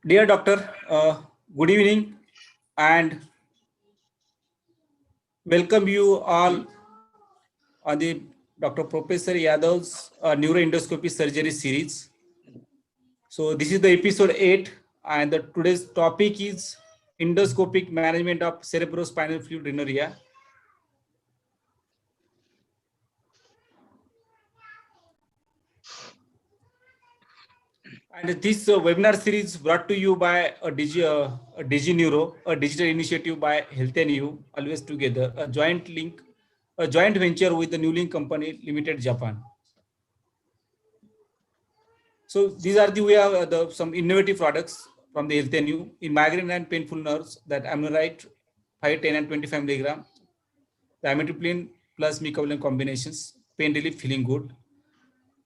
Dear Doctor, good evening and welcome you all on the Dr. Professor Yadav's neuroendoscopy surgery series. So this is the episode 8 and today's topic is endoscopic management of cerebrospinal fluid rhinorrhea. And this webinar series brought to you by DigiNeuro, a digital initiative by Health&You, always together, a joint venture with the Newlink Company Limited, Japan. So these are we have some innovative products from the Health&You in migraine and painful nerves, that amlorite 5, 10, and 25 milligram, the amitriptyline plus mycophenolate combinations, pain relief, feeling good.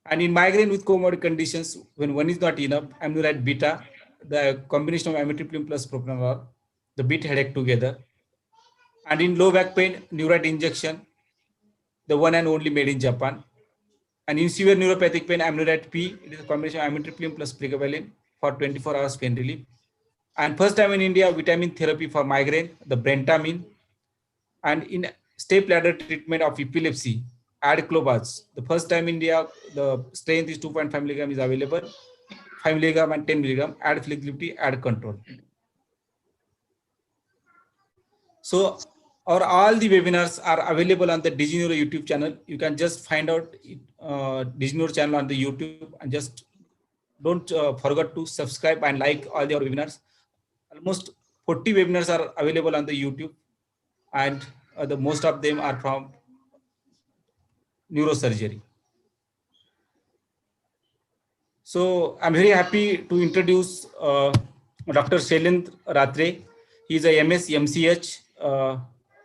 And in migraine with comorbid conditions, when one is not enough, amlorite beta, the combination of amitriptyline plus propranolol, the beat headache together. And in low back pain, Neurite injection, the one and only made in Japan. And in severe neuropathic pain, amlorite P, it is a combination of amitriptyline plus pregabalin for 24 hours pain relief. And first time in India, vitamin therapy for migraine, the brentamine. And in step ladder treatment of epilepsy, adclobaz. The first time in India, the strength is 2.5 milligram is available, 5 milligram and 10 milligram, add flexibility, add control. So all the webinars are available on the DigiNeuro YouTube channel. You can just find out DigiNeuro channel on the YouTube and just don't forget to subscribe and like all your webinars. Almost 40 webinars are available on the YouTube, and the most of them are from neurosurgery. So I'm very happy to introduce Dr. Shailendra Ratre. He is a MS MCH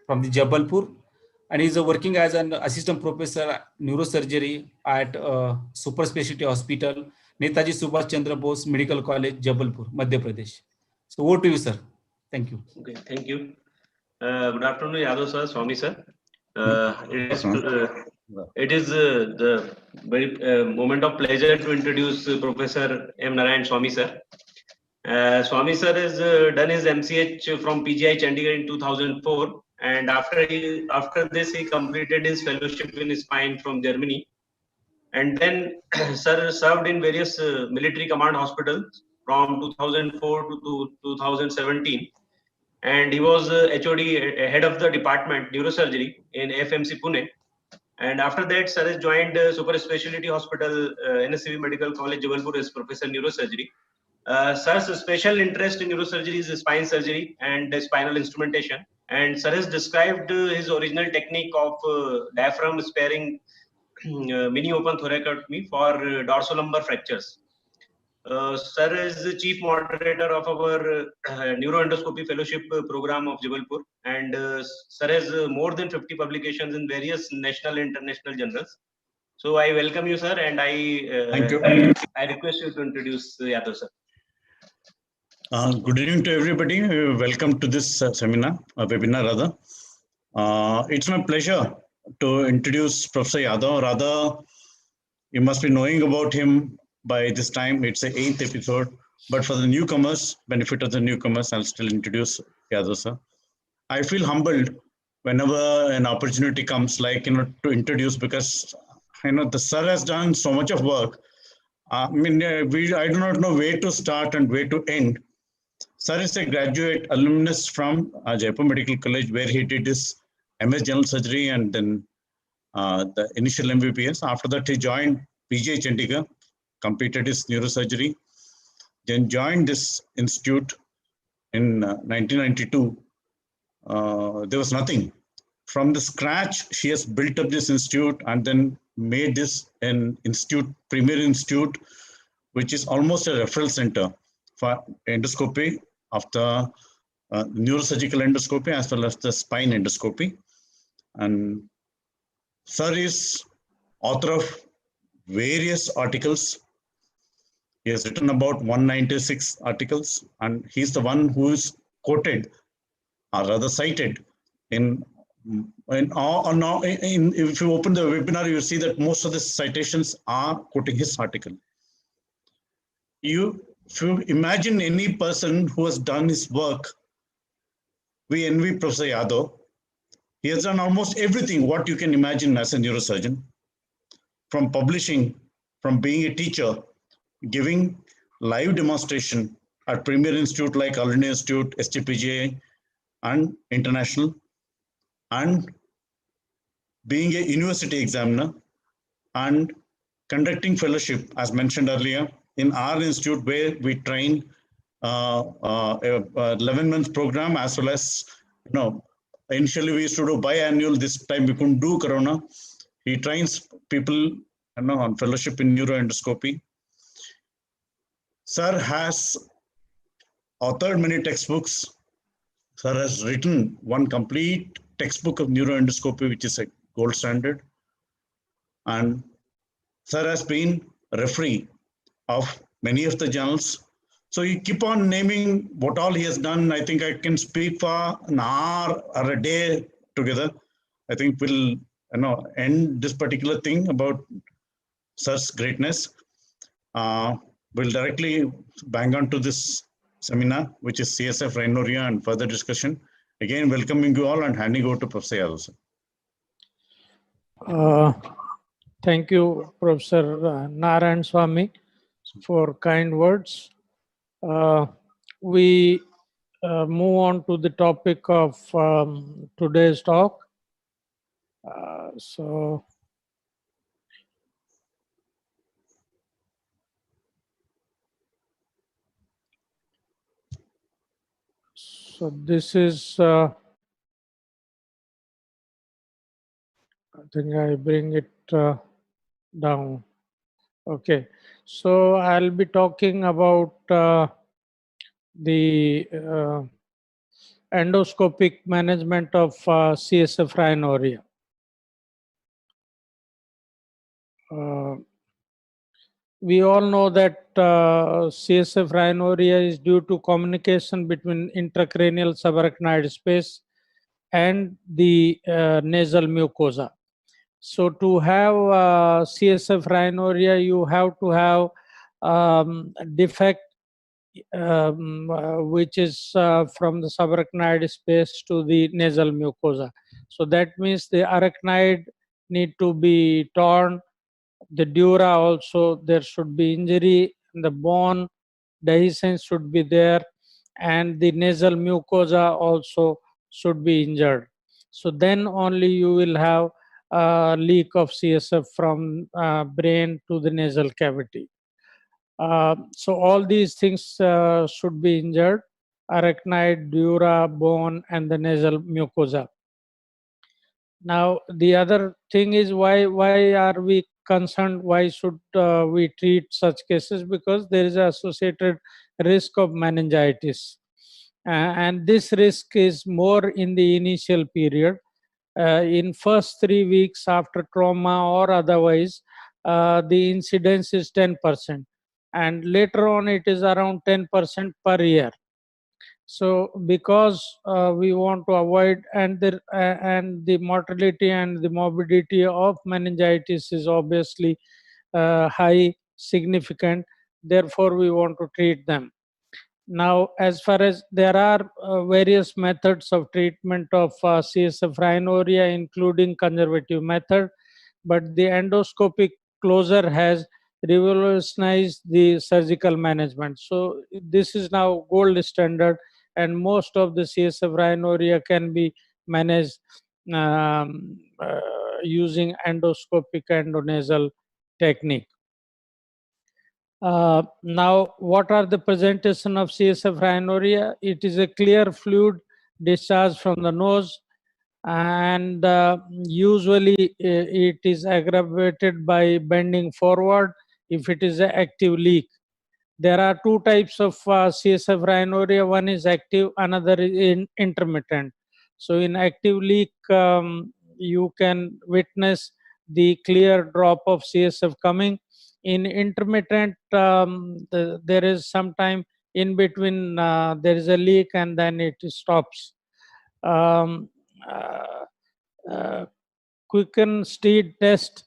from the Jabalpur, and he's working as an assistant professor neurosurgery at Super Specialty Hospital, Netaji Subhash Chandra Bose Medical College, Jabalpur, Madhya Pradesh. So over to you, sir. Thank you. Okay, thank you. Good afternoon, Yadav sir, Swami sir. It is the very moment of pleasure to introduce Professor M. Narayan Swami sir. Swami sir has done his MCH from PGI Chandigarh in 2004, and after this he completed his fellowship in spine from Germany, and then sir served in various military command hospitals from 2004 to 2017. And he was HOD, head of the department neurosurgery in FMC Pune. And after that, sir has joined Super Specialty Hospital, NSCV Medical College, Jabalpur as Professor Neurosurgery. Sir's special interest in neurosurgery is spine surgery and spinal instrumentation. And sir has described his original technique of diaphragm sparing mini open thoracotomy for dorsolumbar fractures. Sir is the chief moderator of our neuroendoscopy fellowship program of Jabalpur, and sir has more than 50 publications in various national and international journals. So I welcome you, sir, and Thank you. I request you to introduce Yadav sir. Good evening to everybody. Welcome to this seminar, webinar rather. It's my pleasure to introduce Professor Yadav. Rather, you must be knowing about him by this time. It's the 8th episode, but for the newcomers, benefit of the newcomers, I'll still introduce Yadav sir. I feel humbled whenever an opportunity comes, to introduce, because the sir has done so much of work. I do not know where to start and where to end. Sir is a graduate alumnus from Jaipur Medical College, where he did his MS General Surgery and then the initial MBBS. After that, he joined PGI Chandigarh, completed his neurosurgery, then joined this institute in 1992. There was nothing. From the scratch, she has built up this institute and then made this an institute, premier institute, which is almost a referral center for endoscopy of the neurosurgical endoscopy as well as the spine endoscopy. And sir is author of various articles. He has written about 196 articles, and he's the one who is quoted, or rather cited, if you open the webinar, you see that most of the citations are quoting his article. if you imagine any person who has done his work, we envy Professor Yadav. He has done almost everything what you can imagine as a neurosurgeon, from publishing, from being a teacher, giving live demonstration at premier institute like All India Institute, STPGA, and international, and being a university examiner, and conducting fellowship, as mentioned earlier, in our institute where we train a 11-month program, as well as, initially we used to do biannual. This time we couldn't do Corona. He trains people, on fellowship in neuroendoscopy. Sir has authored many textbooks. Sir has written one complete textbook of neuroendoscopy, which is a gold standard. And Sir has been referee of many of the journals. So you keep on naming what all he has done. I think I can speak for an hour or a day together. I think we'll end this particular thing about Sir's greatness. We'll directly bang on to this seminar, which is CSF rhinorrhea and further discussion. Again, welcoming you all and handing over to Professor Yadav. Thank you, Professor Narayan Swami, for kind words. We move on to the topic of today's talk. So this is, I think I bring it down. Okay, so I'll be talking about the endoscopic management of CSF rhinorrhea. We all know that CSF rhinorrhea is due to communication between intracranial subarachnoid space and the nasal mucosa. So to have CSF rhinorrhea, you have to have defect which is from the subarachnoid space to the nasal mucosa. So that means the arachnoid need to be torn. The dura also, there should be injury. The bone dehiscence should be there, and the nasal mucosa also should be injured. So then only you will have a leak of CSF from brain to the nasal cavity. So all these things should be injured: arachnoid, dura, bone, and the nasal mucosa. Now the other thing is, why are we concerned? Why should we treat such cases? Because there is an associated risk of meningitis, and this risk is more in the initial period. In first 3 weeks after trauma or otherwise, the incidence is 10%, and later on it is around 10% per year. So because we want to avoid, and the mortality and the morbidity of meningitis is obviously high, significant, therefore we want to treat them. Now, as far as there are various methods of treatment of CSF rhinorrhea, including conservative method, but the endoscopic closure has revolutionized the surgical management. So this is now gold standard, and most of the CSF rhinorrhea can be managed using endoscopic endonasal technique. Now, what are the presentation of CSF rhinorrhea? It is a clear fluid discharge from the nose, and usually it is aggravated by bending forward if it is an active leak. There are two types of CSF rhinorrhea. One is active, another is intermittent. So in active leak, you can witness the clear drop of CSF coming. In intermittent, there is some time in between, there is a leak and then it stops. Quicken STEED test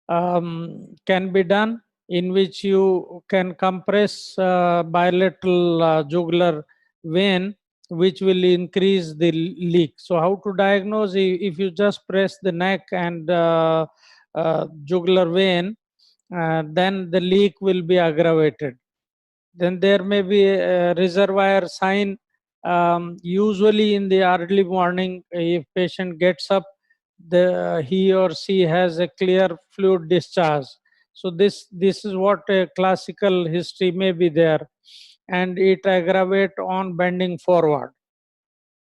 can be done, in which you can compress bilateral jugular vein, which will increase the leak. So how to diagnose? If you just press the neck and jugular vein, then the leak will be aggravated. Then there may be a reservoir sign. Usually in the early morning, if patient gets up, he or she has a clear fluid discharge. So this is what a classical history may be there, and it aggravate on bending forward.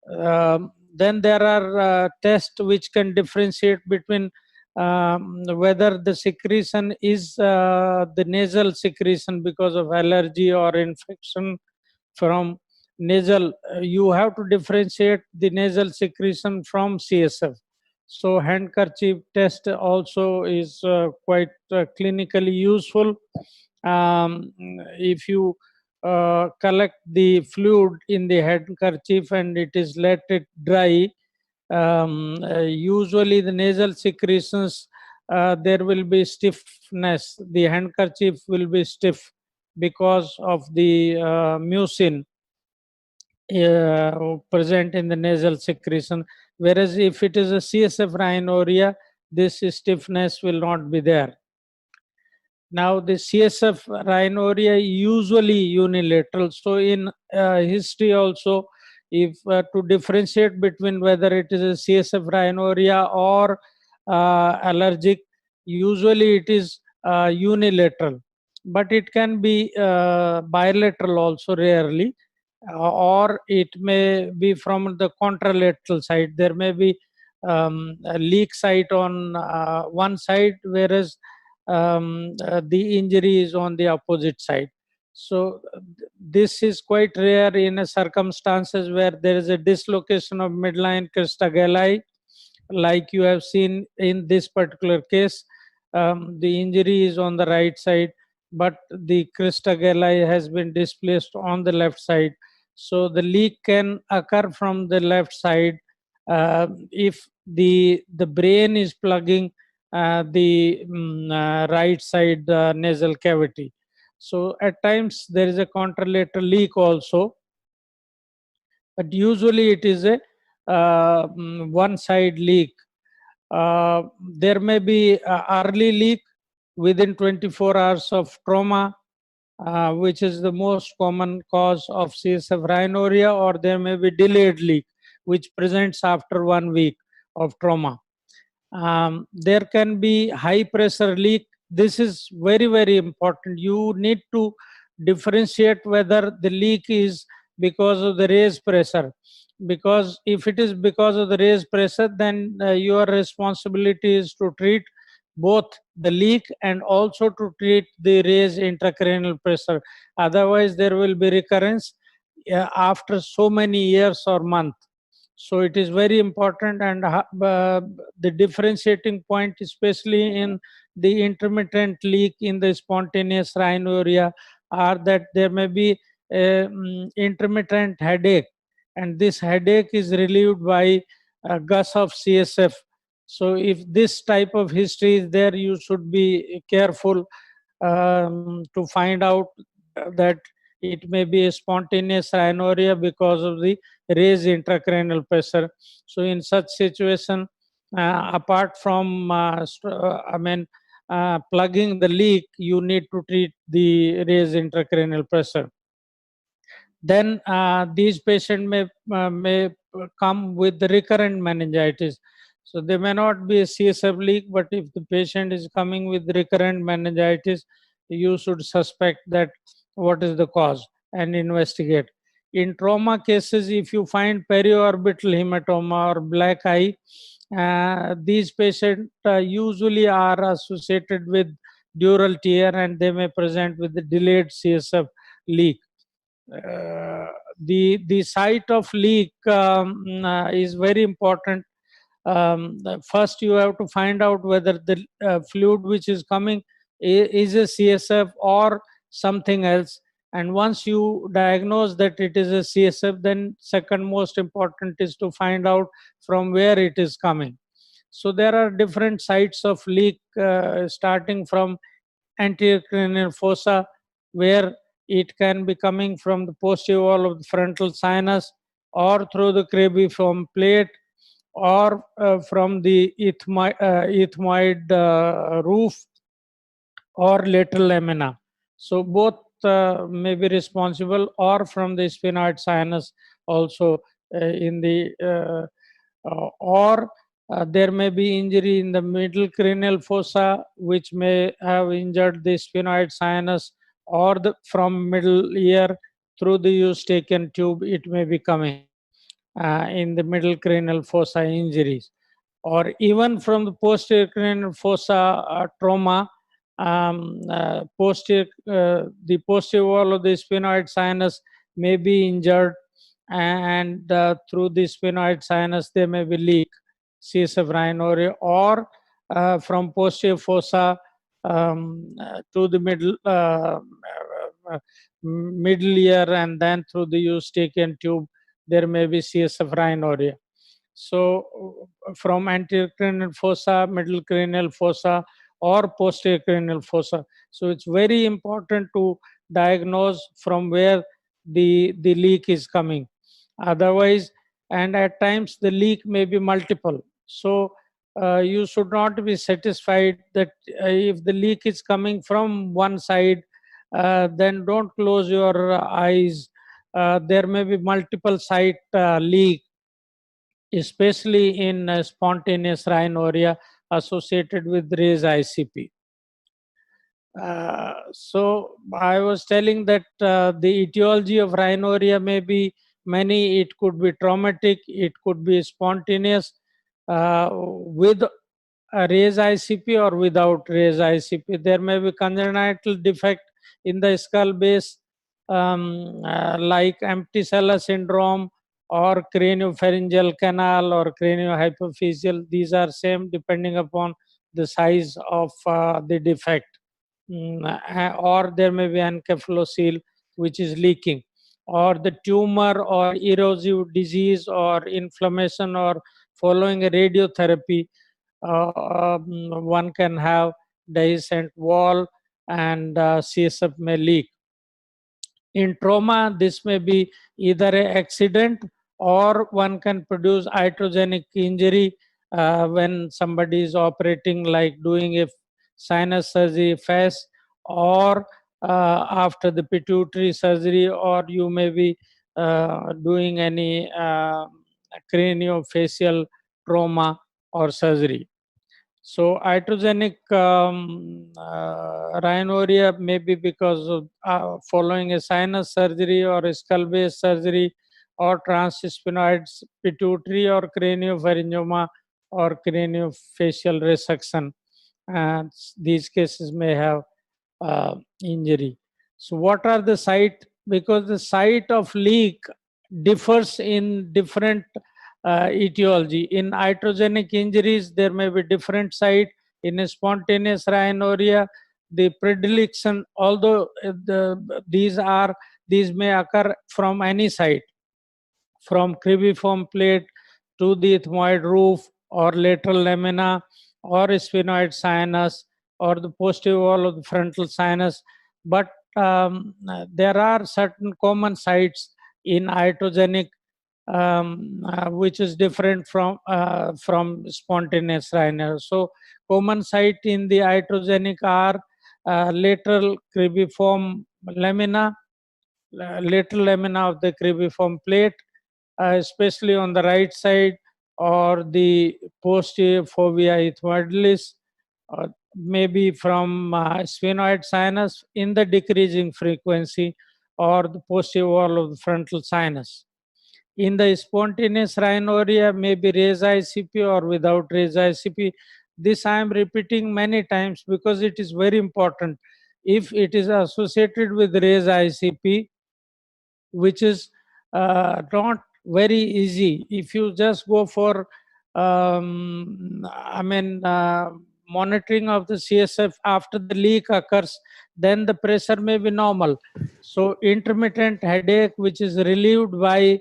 Then there are tests which can differentiate between whether the secretion is the nasal secretion because of allergy or infection from nasal. You have to differentiate the nasal secretion from CSF. So handkerchief test also is quite clinically useful. If you collect the fluid in the handkerchief and it is let it dry, usually the nasal secretions, there will be stiffness. The handkerchief will be stiff because of the mucin present in the nasal secretion. Whereas if it is a CSF rhinorrhea, this stiffness will not be there. Now the CSF rhinorrhea usually unilateral. So in history also, if to differentiate between whether it is a CSF rhinorrhea or allergic, usually it is unilateral, but it can be bilateral also rarely, or it may be from the contralateral side. There may be a leak site on one side, whereas the injury is on the opposite side. So this is quite rare in a circumstances where there is a dislocation of midline crista galli, like you have seen in this particular case. The injury is on the right side, but the crista galli has been displaced on the left side. So the leak can occur from the left side if the brain is plugging the right side nasal cavity. So at times there is a contralateral leak also, but usually it is a one side leak. There may be early leak within 24 hours of trauma, which is the most common cause of CSF rhinorrhea, or there may be delayed leak, which presents after 1 week of trauma. There can be high pressure leak. This is very, very important. You need to differentiate whether the leak is because of the raised pressure. Because if it is because of the raised pressure, then your responsibility is to treat both the leak and also to treat the raised intracranial pressure. Otherwise, there will be recurrence after so many years or months. So it is very important, and the differentiating point, especially in the intermittent leak in the spontaneous rhinorrhea, are that there may be intermittent headache, and this headache is relieved by a gush of CSF. So if this type of history is there, you should be careful to find out that it may be a spontaneous rhinorrhea because of the raised intracranial pressure. So in such situation, apart from plugging the leak, you need to treat the raised intracranial pressure. Then these patients may come with the recurrent meningitis. So they may not be a CSF leak, but if the patient is coming with recurrent meningitis, you should suspect that what is the cause and investigate. In trauma cases, if you find periorbital hematoma or black eye, these patients usually are associated with dural tear, and they may present with the delayed CSF leak. The site of leak is very important. First, you have to find out whether the fluid which is coming is a CSF or something else. And once you diagnose that it is a CSF, then second most important is to find out from where it is coming. So there are different sites of leak, starting from anterior cranial fossa, where it can be coming from the posterior wall of the frontal sinus, or through the cribriform plate, or from the ethmoid roof, or lateral lamina. So both may be responsible, or from the sphenoid sinus also in the or there may be injury in the middle cranial fossa, which may have injured the sphenoid sinus, or from middle ear through the eustachian tube, it may be coming in the middle cranial fossa injuries, or even from the posterior cranial fossa trauma. The posterior wall of the sphenoid sinus may be injured, and through the sphenoid sinus there may be leak, CSF rhinorrhea, or from posterior fossa to the middle ear, and then through the eustachian tube there may be CSF rhinorrhea. So from anterior cranial fossa, middle cranial fossa, or posterior cranial fossa. So it's very important to diagnose from where the leak is coming. Otherwise, and at times the leak may be multiple. So you should not be satisfied that if the leak is coming from one side, then don't close your eyes. There may be multiple site leak, especially in spontaneous rhinorrhea associated with raised ICP. So I was telling that the etiology of rhinorrhea may be many. It could be traumatic, it could be spontaneous, with a raised ICP or without raised ICP. There may be congenital defect in the skull base, like empty cella syndrome, or craniopharyngeal canal, or craniohypophyseal. These are same depending upon the size of the defect. Or there may be encephalocele which is leaking, or the tumor or erosive disease or inflammation, or following a radiotherapy, one can have dehiscent wall, and CSF may leak. In trauma, this may be either an accident, or one can produce iatrogenic injury when somebody is operating, like doing a sinus surgery, FAS, or after the pituitary surgery, or you may be doing any craniofacial trauma or surgery. So iatrogenic rhinorrhea may be because of following a sinus surgery, or a skull base surgery, or transsphenoid pituitary, or craniopharyngioma, or craniofacial resection. And these cases may have injury. So what are the site? Because the site of leak differs in different etiology. In iatrogenic injuries, there may be different site. In a spontaneous rhinorrhea, the predilection, although these may occur from any site, from cribriform plate to the ethmoid roof, or lateral lamina, or sphenoid sinus, or the posterior wall of the frontal sinus. But there are certain common sites in iatrogenic which is different from spontaneous rhinorrhea. So common site in the iatrogenic are lateral cribriform lamina, lateral lamina of the cribriform plate, especially on the right side, or the posterior fovea ethmoidalis, maybe from sphenoid sinus in the decreasing frequency, or the posterior wall of the frontal sinus. In the spontaneous rhinorrhea, maybe raised ICP or without raised ICP. This I am repeating many times because it is very important. If it is associated with raised ICP, which is not very easy, if you just go for monitoring of the CSF after the leak occurs, then the pressure may be normal. So intermittent headache, which is relieved by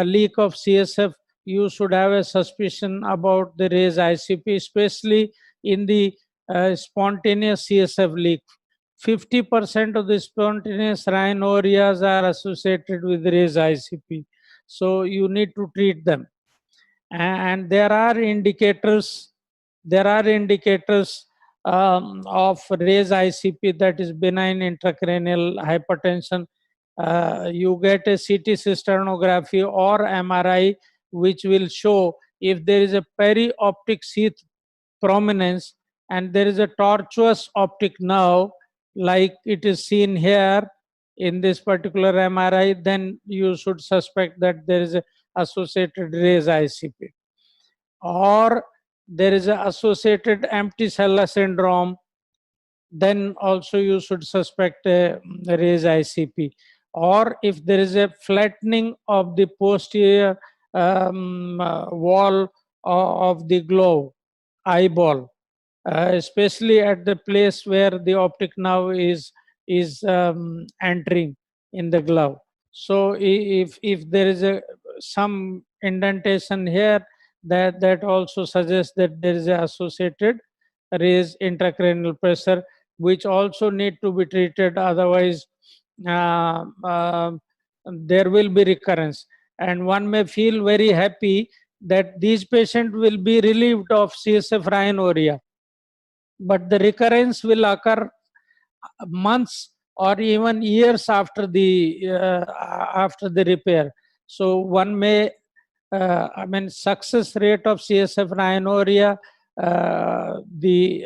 leak of CSF, you should have a suspicion about the raised ICP, especially in the spontaneous CSF leak. 50% of the spontaneous rhinorias are associated with raised ICP. So you need to treat them. And there are indicators of raised ICP, that is benign intracranial hypertension. You get a CT cysternography or MRI, which will show if there is a perioptic sheath prominence and there is a tortuous optic nerve, like it is seen here in this particular MRI, then you should suspect that there is a associated raised ICP. Or there is an associated empty cella syndrome, then also you should suspect a raised ICP. Or if there is a flattening of the posterior wall of the glove, eyeball, especially at the place where the optic nerve is entering in the glove. So if there is some indentation here, that also suggests that there is a associated raised intracranial pressure, which also need to be treated. Otherwise, there will be recurrence. And one may feel very happy that these patients will be relieved of CSF rhinorrhea, but the recurrence will occur months or even years after the repair. So one may, success rate of CSF rhinorrhea, the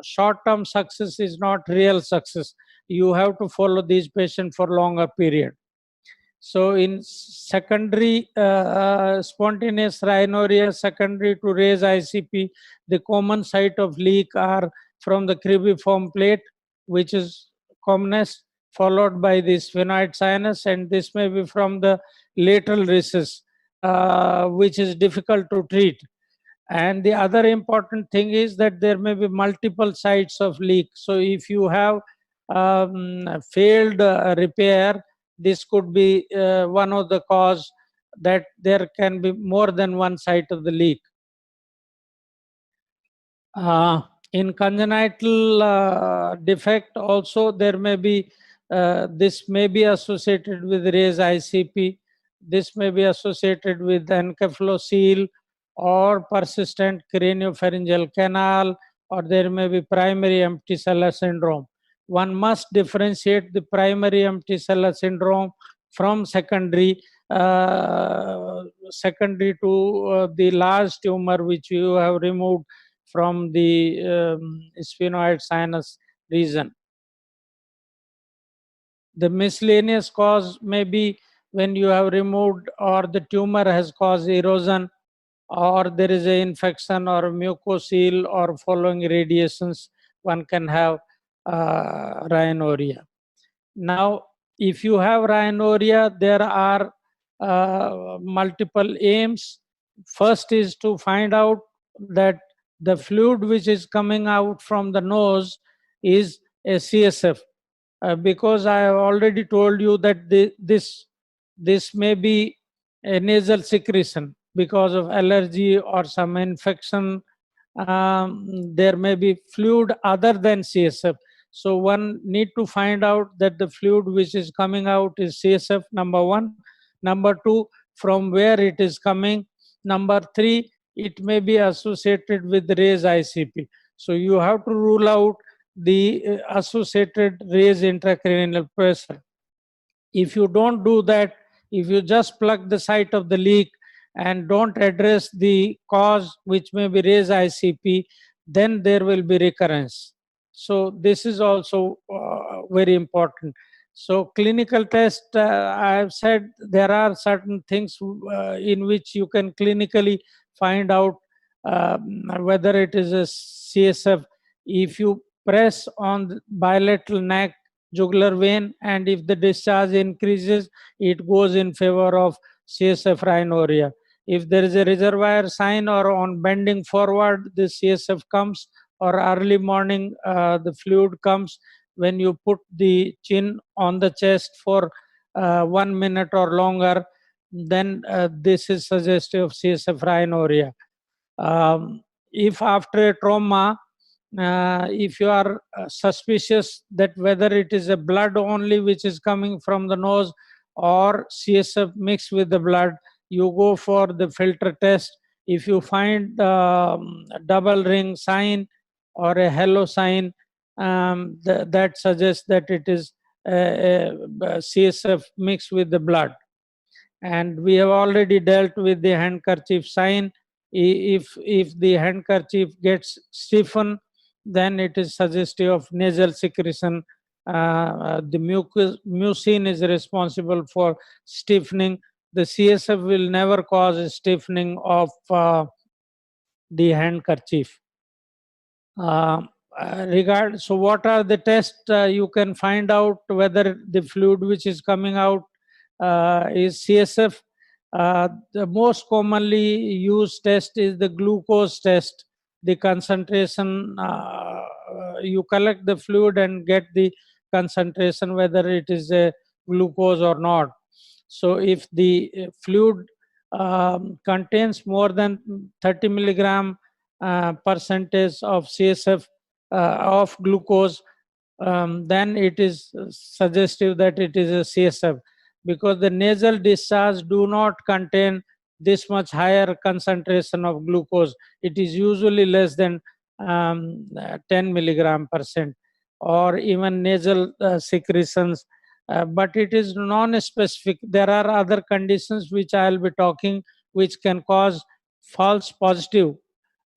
short-term success is not real success. You have to follow these patients for longer period. So in secondary spontaneous rhinorrhea, secondary to raised ICP, the common site of leak are from the cribriform plate, which is commonest, followed by the sphenoid sinus, and this may be from the lateral recess, which is difficult to treat. And the other important thing is that there may be multiple sites of leak. So if you have failed repair, this could be one of the cause, that there can be more than one site of the leak. In congenital defect also, there may be, this may be associated with raised ICP. This may be associated with encephalocele or persistent craniopharyngeal canal, or there may be primary empty cella syndrome. One must differentiate the primary empty cella syndrome from secondary to the large tumor which you have removed from the sphenoid sinus region. The miscellaneous cause may be when you have removed or the tumor has caused erosion, or there is an infection or mucocele, or following radiations, one can have rhinorrhea. Now, if you have rhinorrhea, there are multiple aims. First is to find out that the fluid which is coming out from the nose is a CSF, because I have already told you that this may be a nasal secretion because of allergy or some infection. There may be fluid other than CSF. So one need to find out that the fluid which is coming out is CSF, number one. Number two, from where it is coming. Number three, it may be associated with raised ICP. So you have to rule out the associated raised intracranial pressure. If you don't do that, if you just plug the site of the leak and don't address the cause, which may be raised ICP, then there will be recurrence. So this is also very important. So clinical test, I have said there are certain things in which you can clinically find out whether it is a CSF. If you press on the bilateral neck jugular vein, and if the discharge increases, it goes in favor of CSF rhinorrhea. If there is a reservoir sign or on bending forward, the CSF comes, or early morning the fluid comes when you put the chin on the chest for 1 minute or longer, then this is suggestive of CSF rhinorrhea. If after a trauma, if you are suspicious that whether it is a blood only which is coming from the nose or CSF mixed with the blood, you go for the filter test. If you find a double ring sign or a halo sign, that suggests that it is a CSF mixed with the blood. And we have already dealt with the handkerchief sign. If the handkerchief gets stiffened, then it is suggestive of nasal secretion. The mucin is responsible for stiffening. The CSF will never cause a stiffening of the handkerchief. So what are the tests you can find out whether the fluid which is coming out is CSF? The most commonly used test is the glucose test. The concentration, you collect the fluid and get the concentration whether it is a glucose or not. So if the fluid contains more than 30 milligram percentage of CSF of glucose, then it is suggestive that it is a CSF, because the nasal discharge do not contain this much higher concentration of glucose. It is usually less than 10 milligram percent, or even nasal secretions, but it is non-specific. There are other conditions which I will be talking which can cause false positive,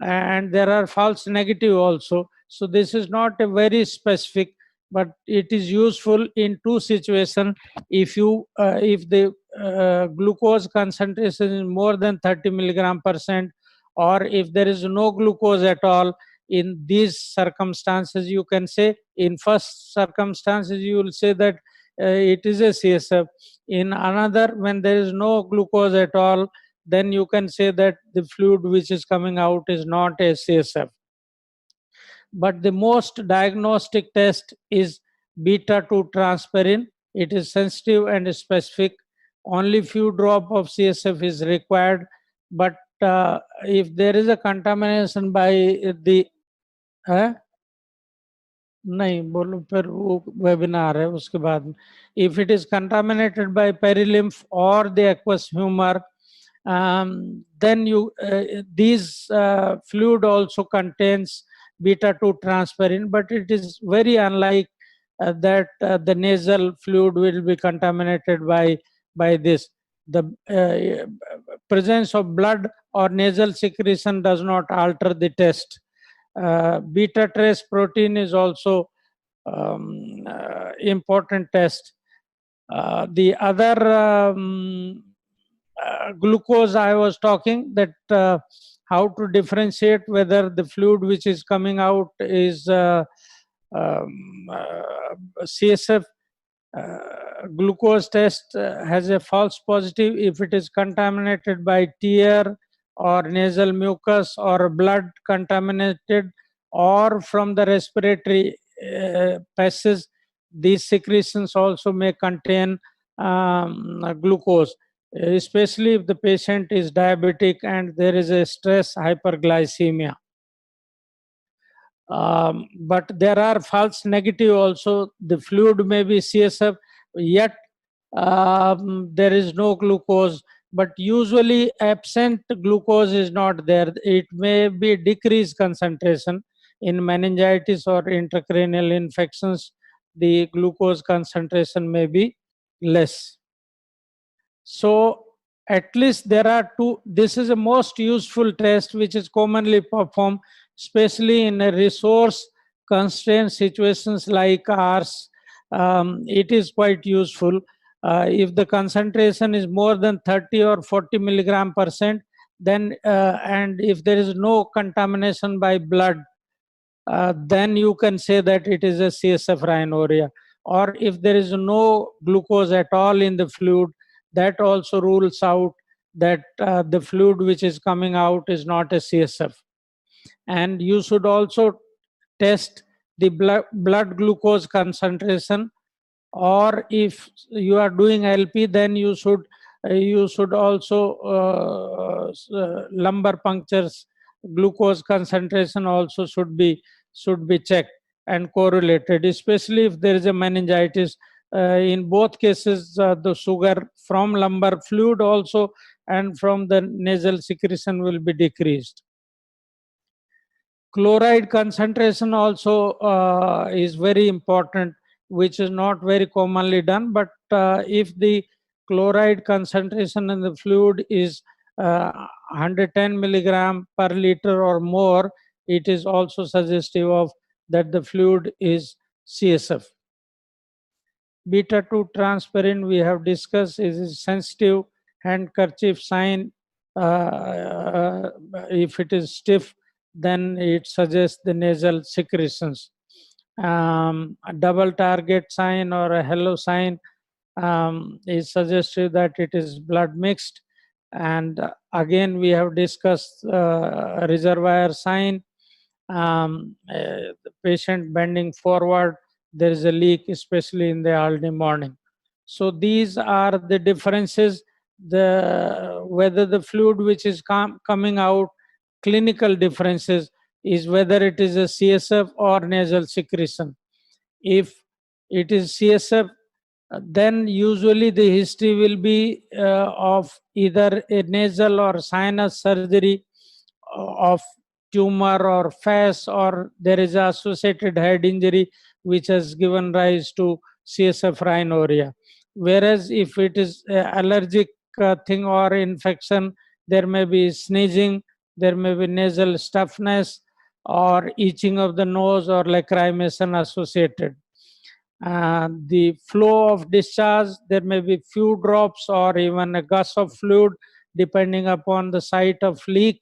and there are false negative also. So this is not a very specific, but it is useful in two situations. If the glucose concentration is more than 30 milligram percent, or if there is no glucose at all, in these circumstances you can say, in first circumstances you will say that it is a CSF. In another, when there is no glucose at all, then you can say that the fluid which is coming out is not a CSF. But the most diagnostic test is beta-2 transferrin. It is sensitive and specific. Only few drop of CSF is required. But if there is a contamination by the नहीं बोलो, फिर वो webinar है उसके बाद में. If it is contaminated by perilymph or the aqueous humor, then these fluid also contains beta-2 transferrin, but it is very unlike that the nasal fluid will be contaminated by this. The presence of blood or nasal secretion does not alter the test. Beta trace protein is also important test. The other glucose I was talking, that how to differentiate whether the fluid which is coming out is CSF. Glucose test has a false positive if it is contaminated by tear or nasal mucus or blood contaminated, or from the respiratory passage. These secretions also may contain glucose, especially if the patient is diabetic and there is a stress hyperglycemia. But there are false negative also. The fluid may be CSF, yet there is no glucose, but usually absent glucose is not there. It may be decreased concentration. In meningitis or intracranial infections, the glucose concentration may be less. So at least there are two. This is a most useful test which is commonly performed, especially in a resource constrained situations like ours. It is quite useful. If the concentration is more than 30 or 40 milligram percent, then and if there is no contamination by blood, then you can say that it is a CSF rhinorrhea. Or if there is no glucose at all in the fluid, that also rules out that the fluid which is coming out is not a CSF. And you should also test the blood glucose concentration, or if you are doing LP, then you should also lumbar punctures glucose concentration also should be should be checked and correlated, especially if there is a meningitis. In both cases, the sugar from lumbar fluid also and from the nasal secretion will be decreased. Chloride concentration also is very important, which is not very commonly done. But if the chloride concentration in the fluid is 110 milligram per liter or more, it is also suggestive of that the fluid is CSF. Beta-2 transferrin we have discussed is sensitive handkerchief sign. If it is stiff, then it suggests the nasal secretions. A double target sign or a hello sign is suggestive that it is blood mixed. And again, we have discussed reservoir sign. The patient bending forward, there is a leak, especially in the early morning. So these are the differences. Whether the fluid which is coming out, clinical differences is whether it is a CSF or nasal secretion. If it is CSF, then usually the history will be of either a nasal or sinus surgery of tumor or FAS, or there is associated head injury which has given rise to CSF rhinorrhea. Whereas if it is allergic thing or infection, there may be sneezing, there may be nasal stuffness or itching of the nose or lacrimation associated. The flow of discharge, there may be few drops or even a gush of fluid depending upon the site of leak.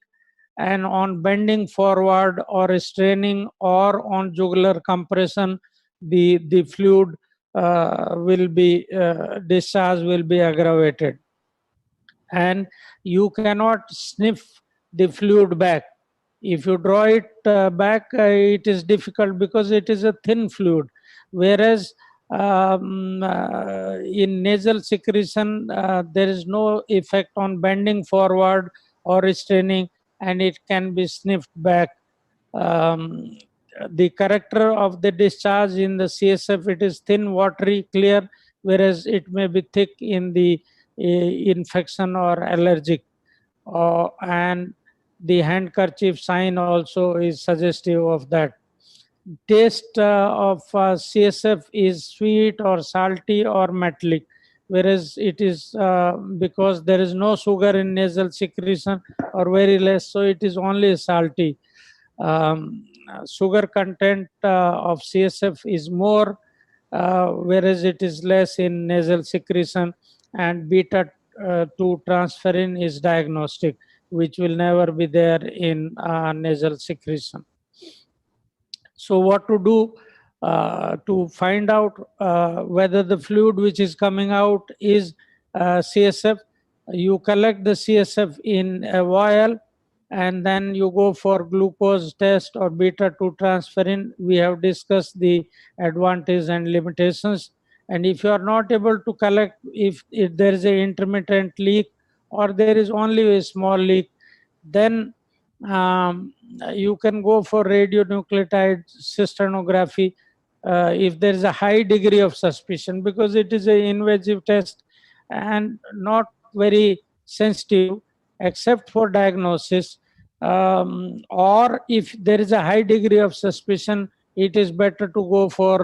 And on bending forward or straining or on jugular compression, the fluid will be discharge will be aggravated, and you cannot sniff the fluid back. If you draw it back, it is difficult because it is a thin fluid. Whereas in nasal secretion, there is no effect on bending forward or straining, and it can be sniffed back. The character of the discharge in the CSF, it is thin, watery, clear, whereas it may be thick in the infection or allergic. And the handkerchief sign also is suggestive of that. Taste of CSF is sweet or salty or metallic, whereas it is because there is no sugar in nasal secretion or very less, so it is only salty. Sugar content of CSF is more, whereas it is less in nasal secretion, and beta-2 transferrin is diagnostic, which will never be there in nasal secretion. So what to do to find out whether the fluid which is coming out is CSF? You collect the CSF in a vial, and then you go for glucose test or beta-2 transferrin. We have discussed the advantages and limitations. And if you are not able to collect, if there is an intermittent leak or there is only a small leak, then you can go for radionuclide cysternography if there is a high degree of suspicion, because it is an invasive test and not very sensitive except for diagnosis. Or if there is a high degree of suspicion, it is better to go for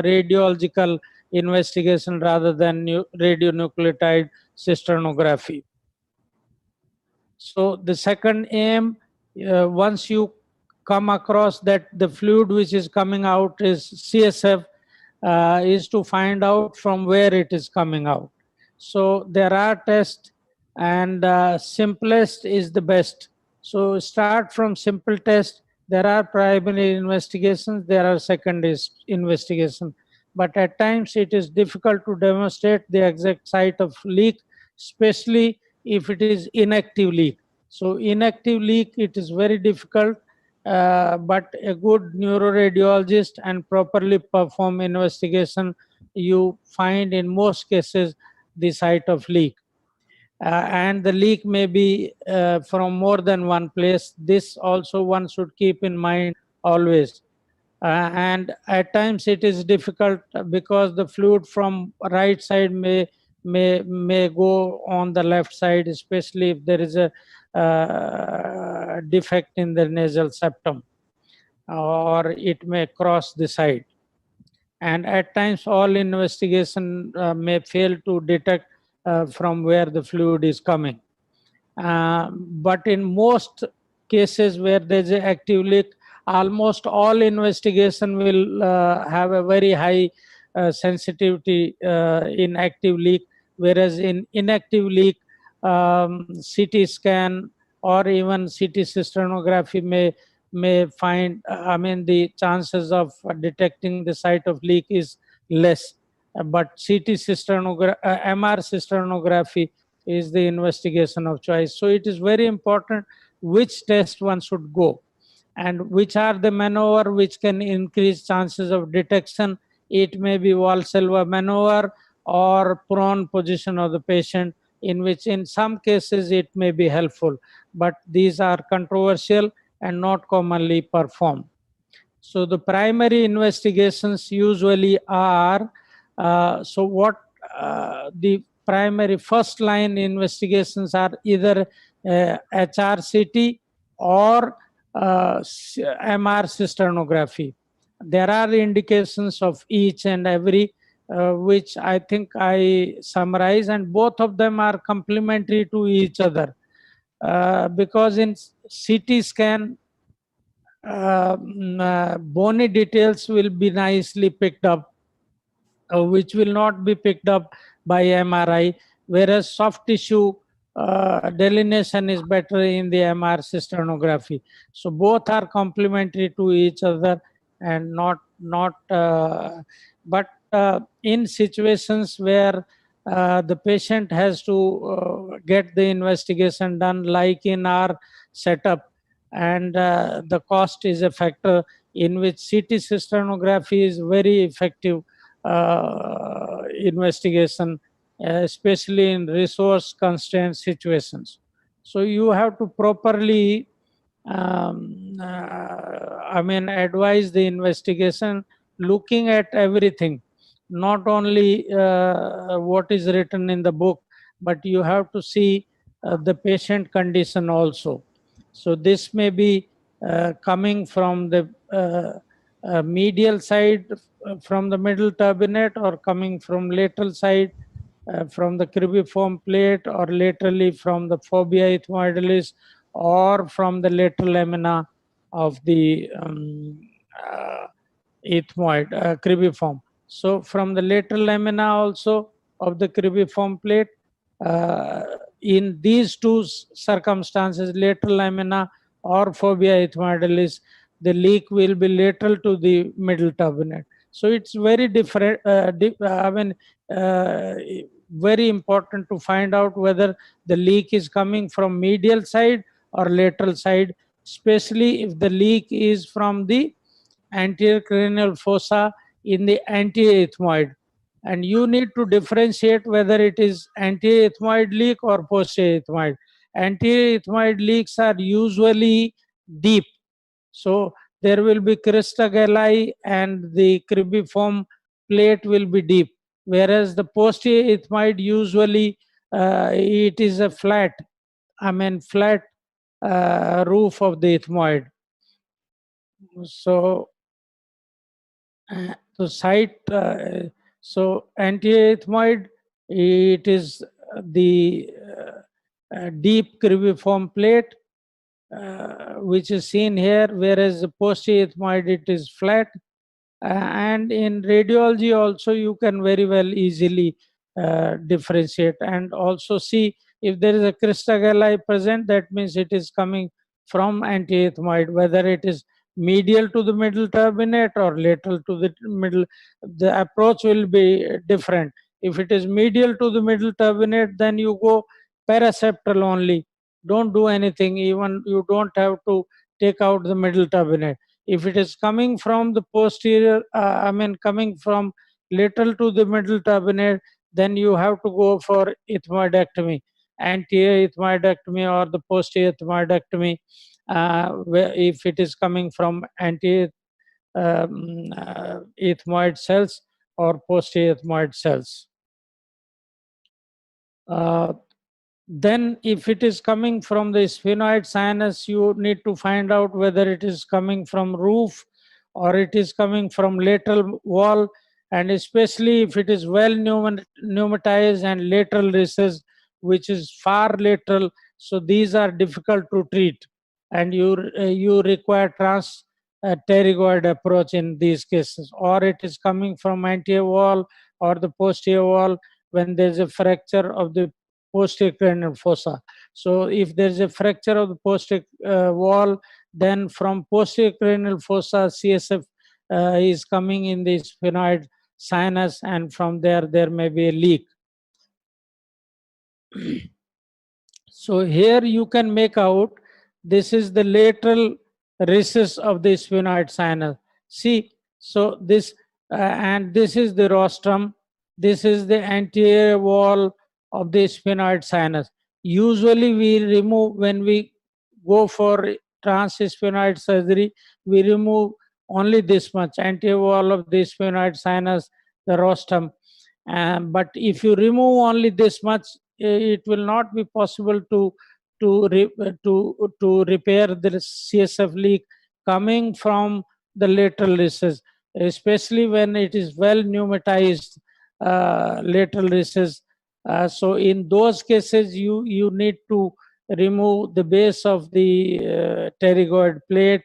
radiological investigation rather than radionuclide cysternography. So the second aim, once you come across that the fluid which is coming out is CSF, is to find out from where it is coming out. So there are tests, and simplest is the best. So start from simple test. There are primary investigations, there are secondary investigation. But at times it is difficult to demonstrate the exact site of leak, especially if it is inactive leak. So inactive leak, it is very difficult, but a good neuroradiologist and properly perform investigation, you find in most cases the site of leak. And the leak may be from more than one place. This also one should keep in mind always. and at times it is difficult because the fluid from right side may go on the left side, especially if there is a defect in the nasal septum, or it may cross the side. And at times all investigation may fail to detect from where the fluid is coming. But in most cases where there is an active leak, almost all investigation will have a very high sensitivity in active leak, whereas in inactive leak, CT scan or even CT cysternography may find, the chances of detecting the site of leak is less. But MR cysternography is the investigation of choice. So it is very important which test one should go and which are the maneuver which can increase chances of detection. It may be Valsalva maneuver or prone position of the patient, in which in some cases it may be helpful, but these are controversial and not commonly performed. So the primary investigations usually are, the primary first line investigations are either HRCT or MR cysternography. There are indications of each and every, which I think I summarize, and both of them are complementary to each other, because in CT scan, bony details will be nicely picked up, which will not be picked up by MRI, whereas soft tissue delineation is better in the MR cysternography. So both are complementary to each other, and but in situations where the patient has to get the investigation done, like in our setup, and the cost is a factor, in which CT cysternography is very effective investigation, especially in resource constrained situations. So you have to properly advise the investigation, looking at everything, not only what is written in the book, but you have to see the patient condition also. So this may be coming from the medial side, from the middle turbinate, or coming from lateral side, from the cribriform plate, or laterally from the fovea ethmoidalis, or from the lateral lamina of the ethmoid cribriform. So from the lateral lamina also of the cribriform plate, in these two circumstances, lateral lamina or fovea ethmoidalis, the leak will be lateral to the middle turbinate. So it's very different. Very important to find out whether the leak is coming from medial side or lateral side, especially if the leak is from the anterior cranial fossa in the anterior ethmoid. And you need to differentiate whether it is anterior ethmoid leak or posterior ethmoid. Anterior ethmoid leaks are usually deep. So there will be crista galli and the cribriform plate will be deep. Whereas the posterior ethmoid usually it is a flat roof of the ethmoid. So the site, so anterior ethmoid, it is the deep cribriform plate, which is seen here, whereas the posterior ethmoid, it is flat. And in radiology also you can very well easily differentiate, and also see if there is a crista galli present, that means it is coming from anterior ethmoid, whether it is medial to the middle turbinate or lateral to the middle. The approach will be different. If it is medial to the middle turbinate, then you go paraseptal only. Don't do anything, even you don't have to take out the middle turbinate. If it is coming from the posterior, coming from lateral to the middle turbinate, then you have to go for ethmoidectomy, anterior ethmoidectomy or the posterior ethmoidectomy, if it is coming from anterior ethmoid cells or post-ethmoid cells. Then if it is coming from the sphenoid sinus, you need to find out whether it is coming from roof or it is coming from lateral wall, and especially if it is well pneumatized and lateral recess, which is far lateral. So these are difficult to treat, and you require pterygoid approach in these cases. Or it is coming from anterior wall or the posterior wall when there is a fracture of the posterior cranial fossa. So if there is a fracture of the posterior wall, then from posterior cranial fossa, CSF is coming in the sphenoid sinus, and from there may be a leak. So here you can make out, this is the lateral recess of the sphenoid sinus. See, so this and this is the rostrum. This is the anterior wall of the sphenoid sinus. Usually we remove, when we go for transsphenoid surgery, we remove only this much, anterior wall of the sphenoid sinus, the rostrum. But if you remove only this much, it will not be possible to repair the CSF leak coming from the lateral recess, especially when it is well pneumatized lateral recess. So in those cases, you need to remove the base of the pterygoid plate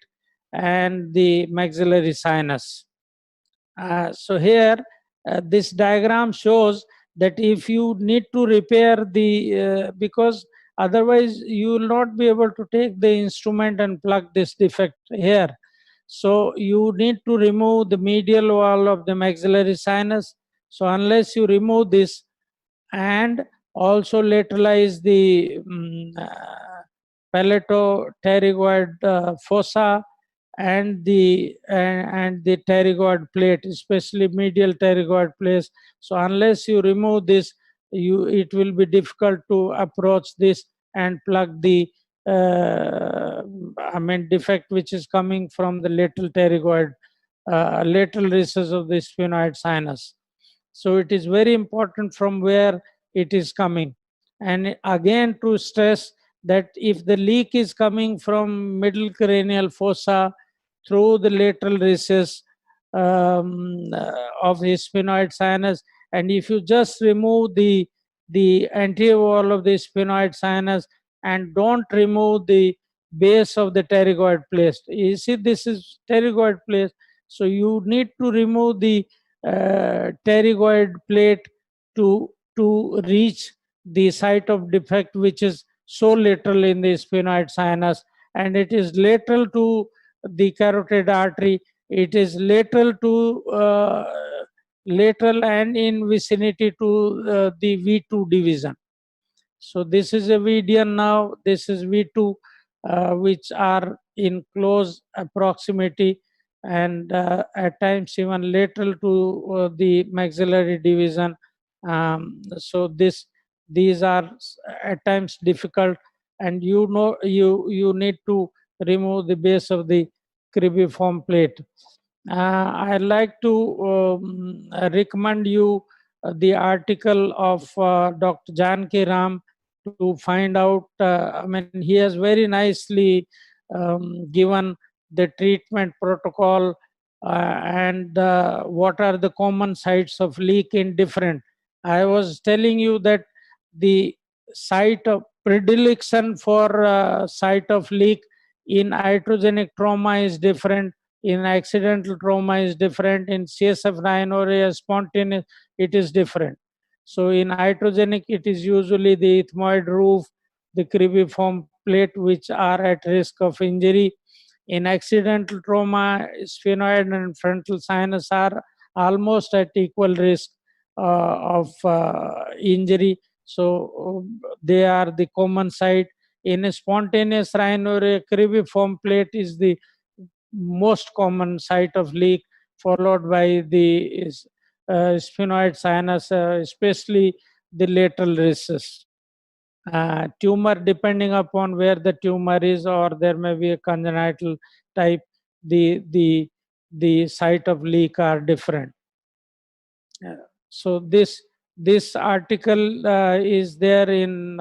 and the maxillary sinus. So here, this diagram shows that if you need to repair the, because otherwise you will not be able to take the instrument and plug this defect here. So you need to remove the medial wall of the maxillary sinus. So unless you remove this and also lateralize the palatopterygoid fossa and the pterygoid plate, especially medial pterygoid plate. So unless you remove this, it will be difficult to approach this and plug the defect which is coming from the lateral pterygoid, lateral recess of the sphenoid sinus. So it is very important from where it is coming. And again, to stress that if the leak is coming from middle cranial fossa through the lateral recess of the sphenoid sinus, and if you just remove the anterior wall of the sphenoid sinus and don't remove the base of the pterygoid plate, you see this is pterygoid plate, so you need to remove the pterygoid plate to reach the site of defect, which is so lateral in the sphenoid sinus, and it is lateral to the carotid artery. It is lateral to lateral and in vicinity to the V2 division. So this is a VDN now. This is V2, which are in close proximity, and at times even lateral to the maxillary division. So these are at times difficult, and you need to remove the base of the cribriform plate. I'd like to recommend you the article of Dr. Janki Ram to find out. He has very nicely given the treatment protocol and what are the common sites of leak in different. I was telling you that the site of predilection for site of leak in iatrogenic trauma is different, in accidental trauma is different, in CSF rhinorrhea spontaneous it is different. So in iatrogenic it is usually the ethmoid roof, the cribriform plate which are at risk of injury. In accidental trauma, sphenoid and frontal sinus are almost at equal risk of injury. So they are the common site. In a spontaneous rhinorrhea, cribriform plate is the most common site of leak, followed by the sphenoid sinus, especially the lateral recess. Tumor, depending upon where the tumor is, or there may be a congenital type, the the site of leak are different. So this article is there in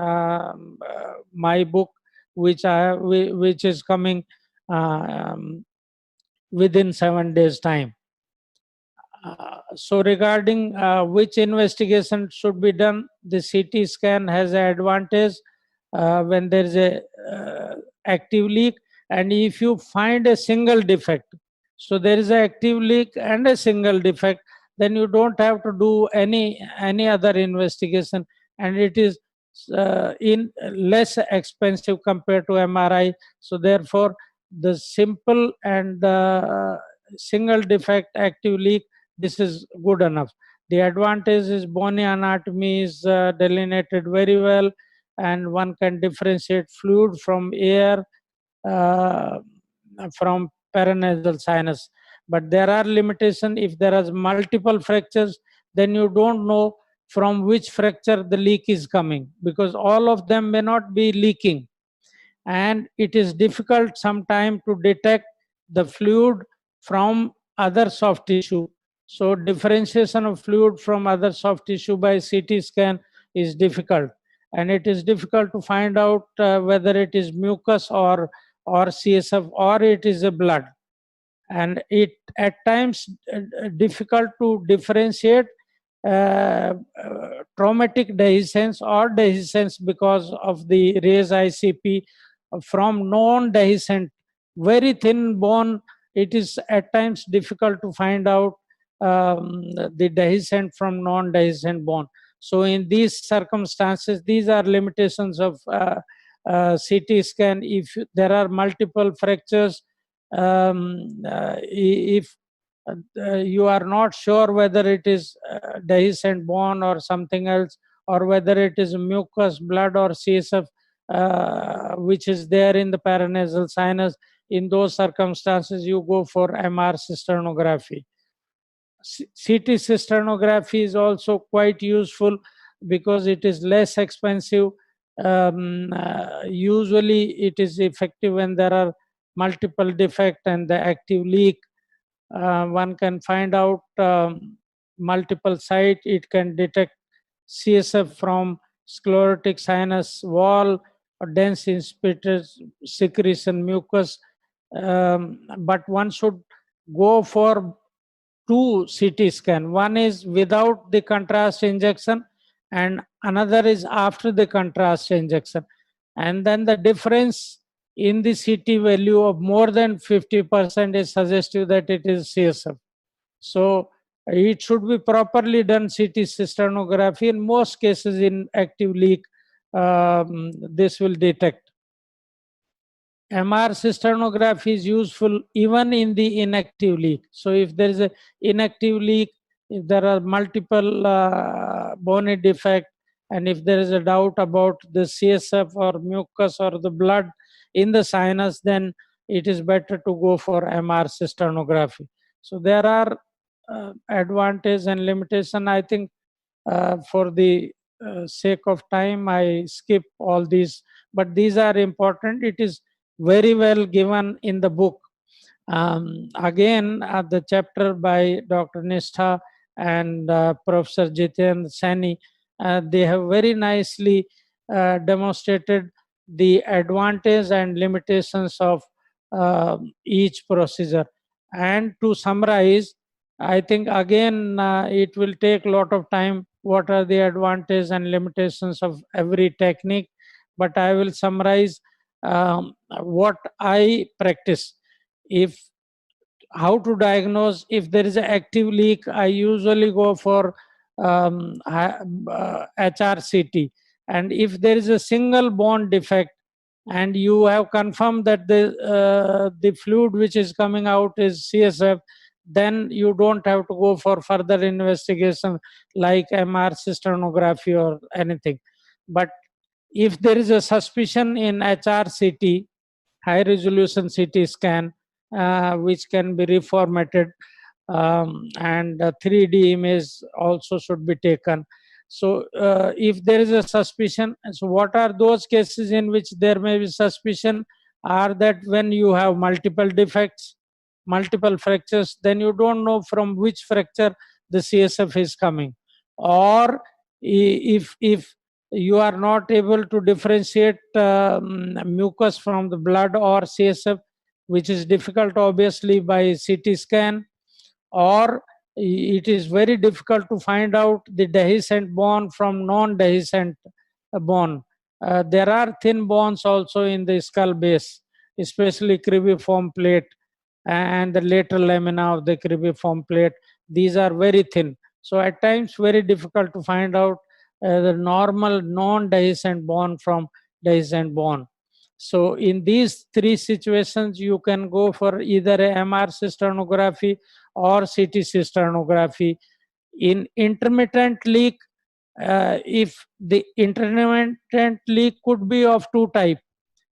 my book, which which is coming within 7 days time. So regarding which investigation should be done, the CT scan has an advantage when there is a active leak, and if you find a single defect, so there is an active leak and a single defect, then you don't have to do any other investigation, and it is in less expensive compared to MRI. So therefore, the simple and single defect active leak, this is good enough. The advantage is bony anatomy is delineated very well, and one can differentiate fluid from air from paranasal sinus. But there are limitations. If there are multiple fractures, then you don't know from which fracture the leak is coming, because all of them may not be leaking, and it is difficult sometimes to detect the fluid from other soft tissue. So differentiation of fluid from other soft tissue by CT scan is difficult, and it is difficult to find out whether it is mucus or CSF or it is a blood, and it at times difficult to differentiate traumatic dehiscence or dehiscence because of the raised ICP from non-dehiscent, very thin bone. It is at times difficult to find out the dehiscent from non-dehiscent bone. So in these circumstances, these are limitations of CT scan. If there are multiple fractures, if you are not sure whether it is dehiscent bone or something else, or whether it is mucus, blood, or CSF which is there in the paranasal sinus, in those circumstances you go for MR cysternography. CT cysternography is also quite useful because it is less expensive. Usually it is effective when there are multiple defect and the active leak. One can find out multiple site. It can detect CSF from sclerotic sinus wall or dense inspected secretion mucus. But one should go for 2 CT scan. One is without the contrast injection and another is after the contrast injection. And then the difference in the CT value of more than 50% is suggestive that it is CSF. So it should be properly done CT cysternography. In most cases in active leak, this will detect. MR cysternography is useful even in the inactive leak. So if there is an inactive leak, if there are multiple bony defect, and if there is a doubt about the CSF or mucus or the blood in the sinus, then it is better to go for MR cysternography. So there are advantages and limitation. I think for the sake of time, I skip all these, but these are important. It is very well given in the book. Again, the chapter by Dr. Nishtha and Professor Jitendra Saini, they have very nicely demonstrated the advantage and limitations of each procedure. And to summarize, I think again it will take a lot of time. What are the advantages and limitations of every technique? But I will summarize what I practice. If how to diagnose if there is an active leak, I usually go for HRCT. And if there is a single bone defect and you have confirmed that the fluid which is coming out is CSF, then you don't have to go for further investigation like MR cysternography or anything. But if there is a suspicion in HRCT, high resolution CT scan, which can be reformatted, and 3D image also should be taken. So if there is a suspicion, so what are those cases in which there may be suspicion? Are that when you have multiple defects, multiple fractures, then you don't know from which fracture the CSF is coming. Or if you are not able to differentiate mucus from the blood or CSF, which is difficult obviously by CT scan, or it is very difficult to find out the dehiscent bone from non-dehiscent bone. There are thin bones also in the skull base, especially cribriform plate and the lateral lamina of the cribriform plate. These are very thin. So at times very difficult to find out the normal non-dehiscent bone from dehiscent bone. So in these three situations, you can go for either a MR cysternography or CT cysternography. In intermittent leak, if the intermittent leak could be of two types.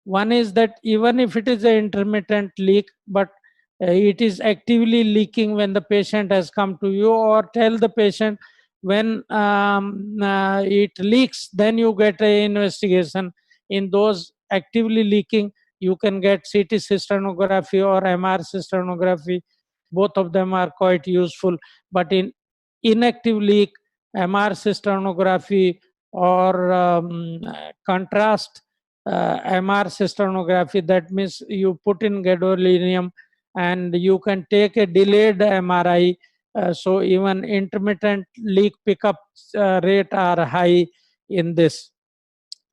One is that even if it is an intermittent leak, but it is actively leaking when the patient has come to you, or tell the patient when it leaks, then you get an investigation. In those actively leaking, you can get CT cysternography or MR cysternography. Both of them are quite useful. But in inactive leak, MR cysternography or contrast MR cysternography, that means you put in gadolinium and you can take a delayed MRI. So even intermittent leak pickup rate are high in this.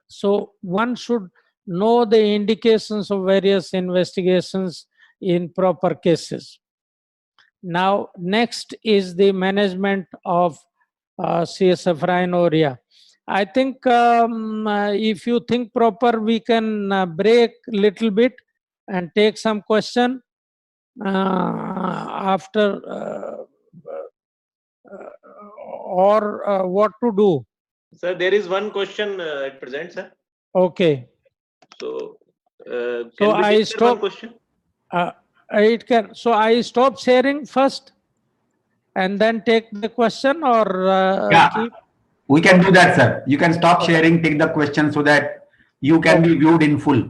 So one should know the indications of various investigations in proper cases. Now, next is the management of CSF rhinorrhea. I think if you think proper, we can break little bit and take some question after or what to do. Sir, there is one question at present, sir. Okay. So, So can we I take, sir, one stop. question? It can. So I stop sharing first, and then take the question, or Yeah. keep. We can do that, sir. You can stop sharing, take the question so that you can be viewed in full.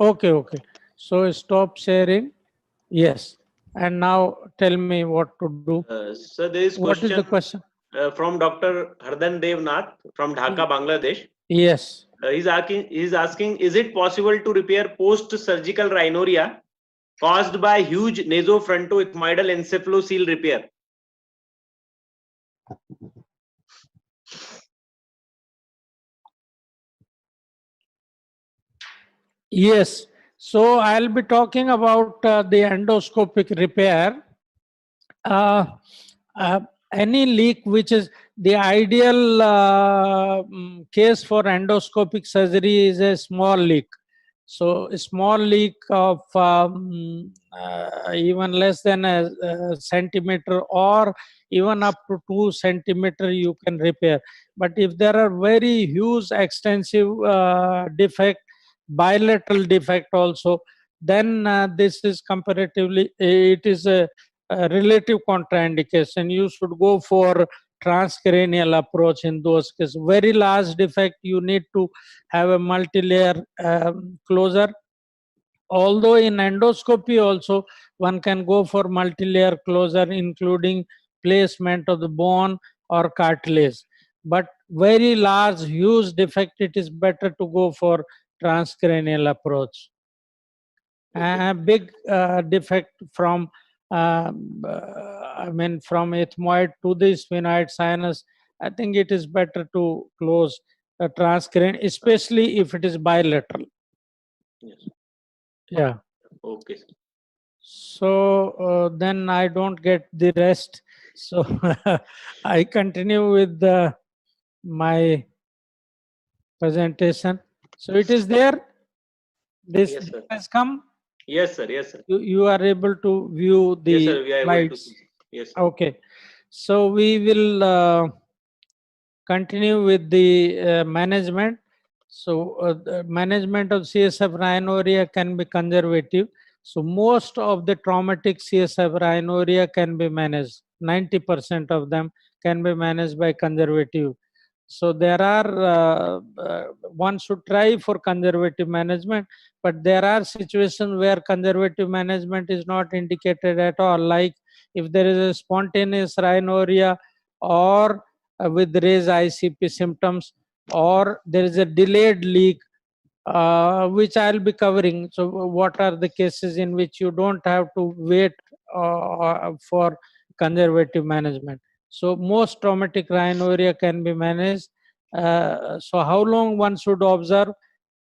Okay, okay. So stop sharing. Yes. And now tell me what to do. Sir, there is What is the question? from Dr. Hardan Devnath from Dhaka, Bangladesh. Yes. He's asking, is it possible to repair post-surgical rhinorrhea caused by huge nasofrontoethmoidal encephalocele repair? Yes. So I'll be talking about the endoscopic repair. Any leak which is the ideal case for endoscopic surgery is a small leak. So a small leak of even less than a centimeter or even up to 2 centimeter you can repair. But if there are very huge extensive defect, bilateral defect also, then this is comparatively, it is a relative contraindication. You should go for transcranial approach in those cases. Very large defect, you need to have a multi-layer closure. Although in endoscopy also, one can go for multi-layer closure, including placement of the bone or cartilage. But very large, huge defect, it is better to go for transcranial approach. A big defect from I mean from ethmoid to the sphenoid sinus, I think it is better to close the transcranial, especially if it is bilateral. Yes. Yeah. Okay. So then I don't get the rest. So I continue with my presentation. So it is there. This Yes, sir. has come. Yes, sir. Yes, sir. You are able to view the Yes, sir. We are able to slides. see. Yes. Sir. Okay. So we will continue with the management. So the management of CSF rhinorrhea can be conservative. So most of the traumatic CSF rhinorrhea can be managed. 90% of them can be managed by conservative So there are, one should try for conservative management, but there are situations where conservative management is not indicated at all. Like if there is a spontaneous rhinorrhea or with raised ICP symptoms, or there is a delayed leak, which I'll be covering. So what are the cases in which you don't have to wait for conservative management? So most traumatic rhinorrhea can be managed. So how long one should observe?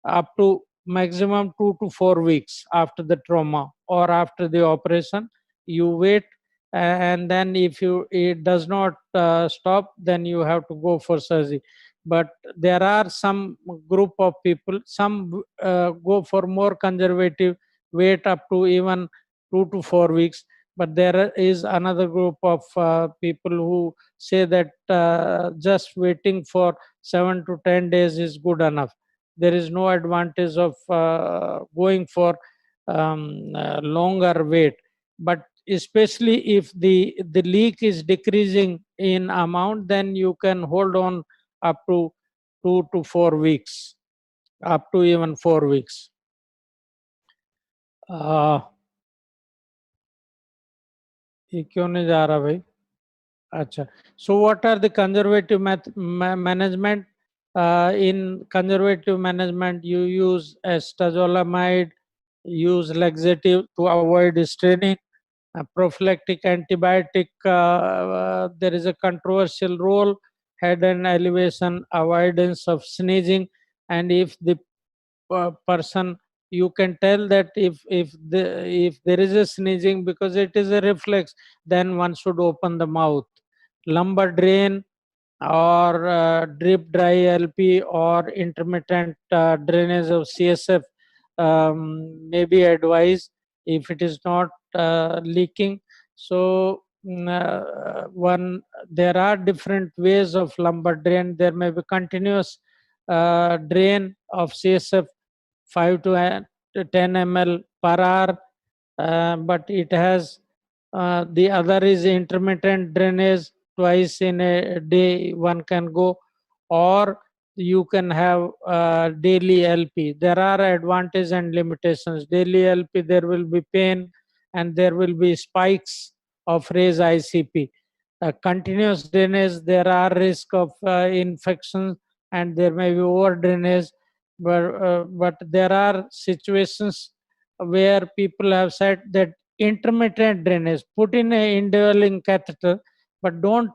Up to maximum 2 to 4 weeks after the trauma or after the operation. You wait, and then if it does not stop, then you have to go for surgery. But there are some group of people, some go for more conservative, wait up to even 2 to 4 weeks. But there is another group of people who say that just waiting for 7 to 10 days is good enough. There is no advantage of going for longer wait. But especially if the leak is decreasing in amount, then you can hold on up to 2 to 4 weeks, up to even 4 weeks. ये क्यों नहीं जा रहा भाई? अच्छा. So what are the conservative management? In conservative management, you use stazolamide, use laxative to avoid straining. Prophylactic antibiotic, there is a controversial role, head and elevation, avoidance of sneezing. And if the person, you can tell that if there is a sneezing because it is a reflex, then one should open the mouth. Lumbar drain or drip dry LP or intermittent drainage of CSF may be advised if it is not leaking. So there are different ways of lumbar drain. There may be continuous drain of CSF 5 to 10 ml per hour, but it has the other is intermittent drainage, twice in a day one can go, or you can have daily LP. There are advantages and limitations. Daily LP, there will be pain and there will be spikes of raised ICP. Continuous drainage, there are risk of infection and there may be over drainage, but there are situations where people have said that intermittent drainage, put in a indwelling catheter, but don't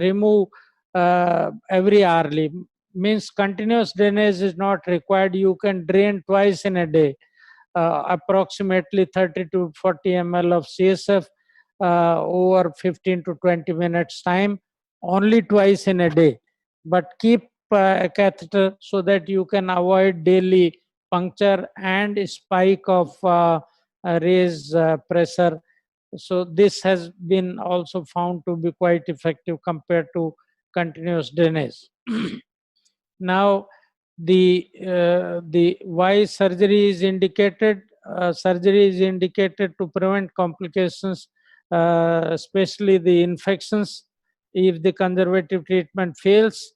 remove every hourly. Means continuous drainage is not required. You can drain twice in a day, approximately 30 to 40 ml of CSF over 15 to 20 minutes time, only twice in a day. But keep a catheter so that you can avoid daily puncture and spike of raised pressure. So this has been also found to be quite effective compared to continuous drainage. Now, the why surgery is indicated. Surgery is indicated to prevent complications, especially the infections, if the conservative treatment fails,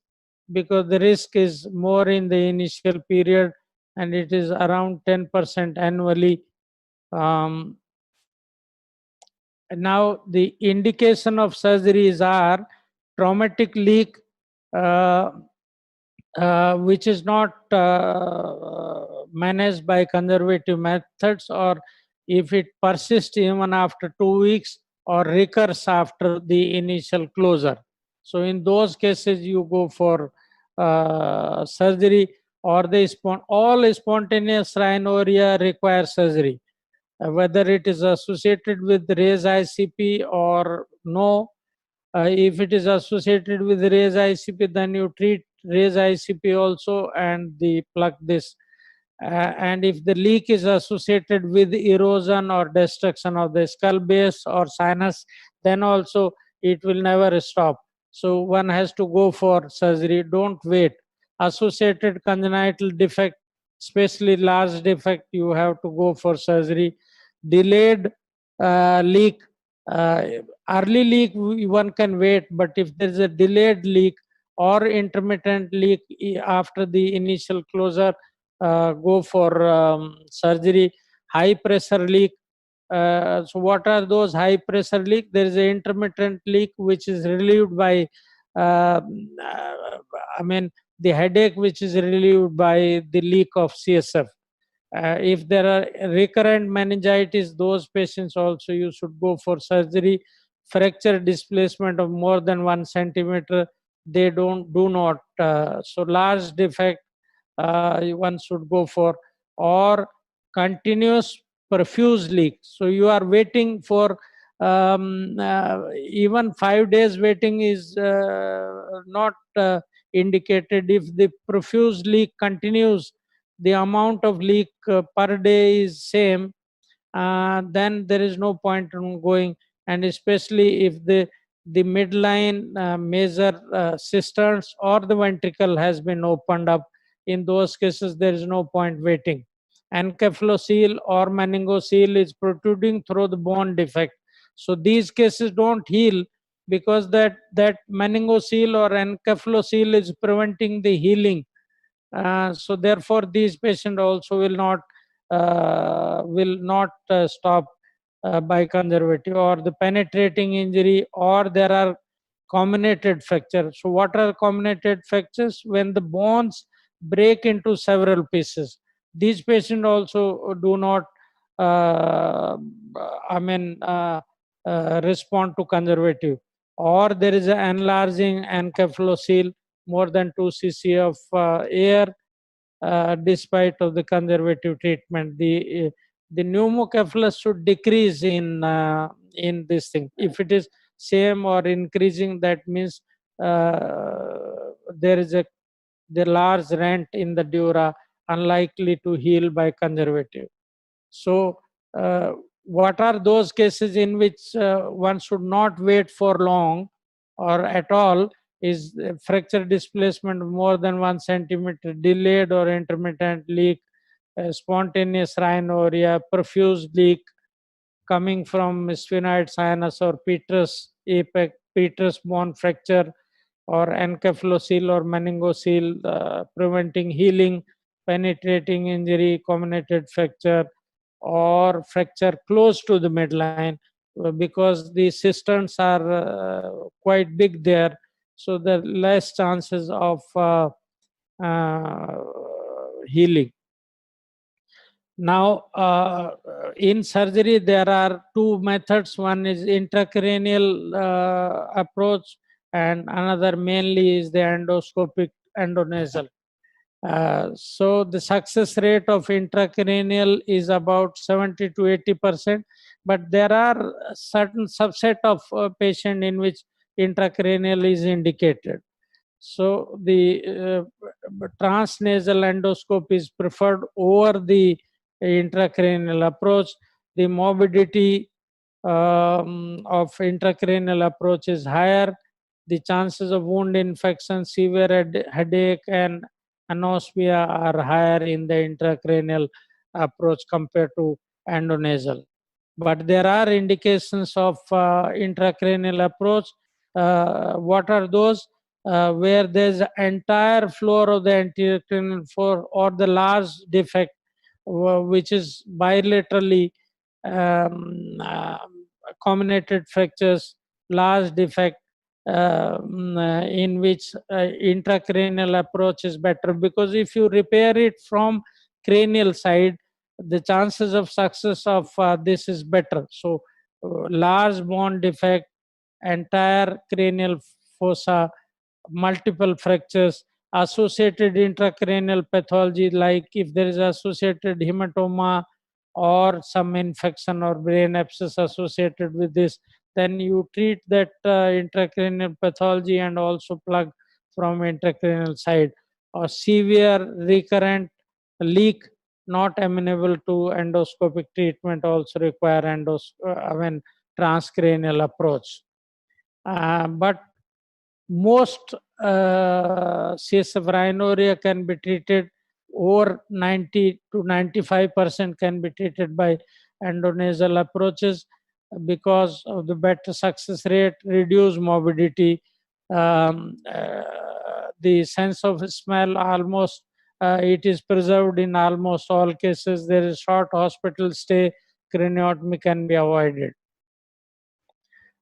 because the risk is more in the initial period and it is around 10% annually. Now, the indication of surgeries are traumatic leak, which is not managed by conservative methods, or if it persists even after 2 weeks or recurs after the initial closure. So in those cases, you go for surgery, or all spontaneous rhinorrhea require surgery. Whether it is associated with raised ICP or no. If it is associated with raised ICP, then you treat raised ICP also and plug this. And if the leak is associated with erosion or destruction of the skull base or sinus, then also it will never stop. So one has to go for surgery. Don't wait. Associated congenital defect, especially large defect, you have to go for surgery. Delayed leak, early leak one can wait, but if there is a delayed leak or intermittent leak after the initial closure, go for surgery. High pressure leak. So what are those high pressure leak? There is an intermittent leak which is relieved by, uh, I mean, the headache which is relieved by the leak of CSF. If there are recurrent meningitis, those patients also you should go for surgery. Fracture displacement of more than 1 centimeter, they do not. So large defect, one should go for, or continuous profuse leak. So you are waiting for even 5 days waiting is not indicated. If the profuse leak continues, the amount of leak per day is same, then there is no point in going. And especially if the midline major cisterns or the ventricle has been opened up, in those cases there is no point waiting. Encephalocele or meningocele is protruding through the bone defect. So these cases don't heal because that meningocele or encephalocele is preventing the healing. So therefore these patients also will not stop by conservative, or the penetrating injury, or there are comminuted fracture. So what are comminuted fractures? When the bones break into several pieces. These patients also do not I mean respond to conservative. Or there is an enlarging encephalocele, more than 2 cc of air, despite of the conservative treatment. The pneumocephalus should decrease in this thing. If it is same or increasing, that means there is the large rent in the dura, unlikely to heal by conservative. So what are those cases in which one should not wait for long or at all? Is fracture displacement more than 1 centimeter, delayed or intermittent leak, spontaneous rhinorrhea, profuse leak coming from sphenoid sinus or petrous apex, petrous bone fracture, or encephalocele or meningocele, preventing healing, penetrating injury, comminuted fracture, or fracture close to the midline, because the cisterns are quite big there, so there are less chances of healing. Now, in surgery, there are two methods. One is intracranial approach, and another mainly is the endoscopic endonasal. So the success rate of intracranial is about 70 to 80%, but there are a certain subset of patient in which intracranial is indicated. So the transnasal endoscope is preferred over the intracranial approach. The morbidity of intracranial approach is higher. The chances of wound infection, severe headache, and anosmia are higher in the intracranial approach compared to endonasal. But there are indications of intracranial approach. What are those? Where there's entire floor of the anterior cranial floor or the large defect, which is bilaterally comminuted fractures, large defect, in which intracranial approach is better, because if you repair it from cranial side, the chances of success of this is better. So large bone defect, entire cranial fossa, multiple fractures, associated intracranial pathology, like if there is associated hematoma or some infection or brain abscess associated with this, then you treat that intracranial pathology and also plug from intracranial side. Or severe recurrent leak not amenable to endoscopic treatment also require transcranial approach. But most CSF rhinorrhea can be treated, over 90 to 95% can be treated by endonasal approaches because of the better success rate, reduced morbidity, the sense of smell almost it is preserved in almost all cases. There is short hospital stay, craniotomy can be avoided.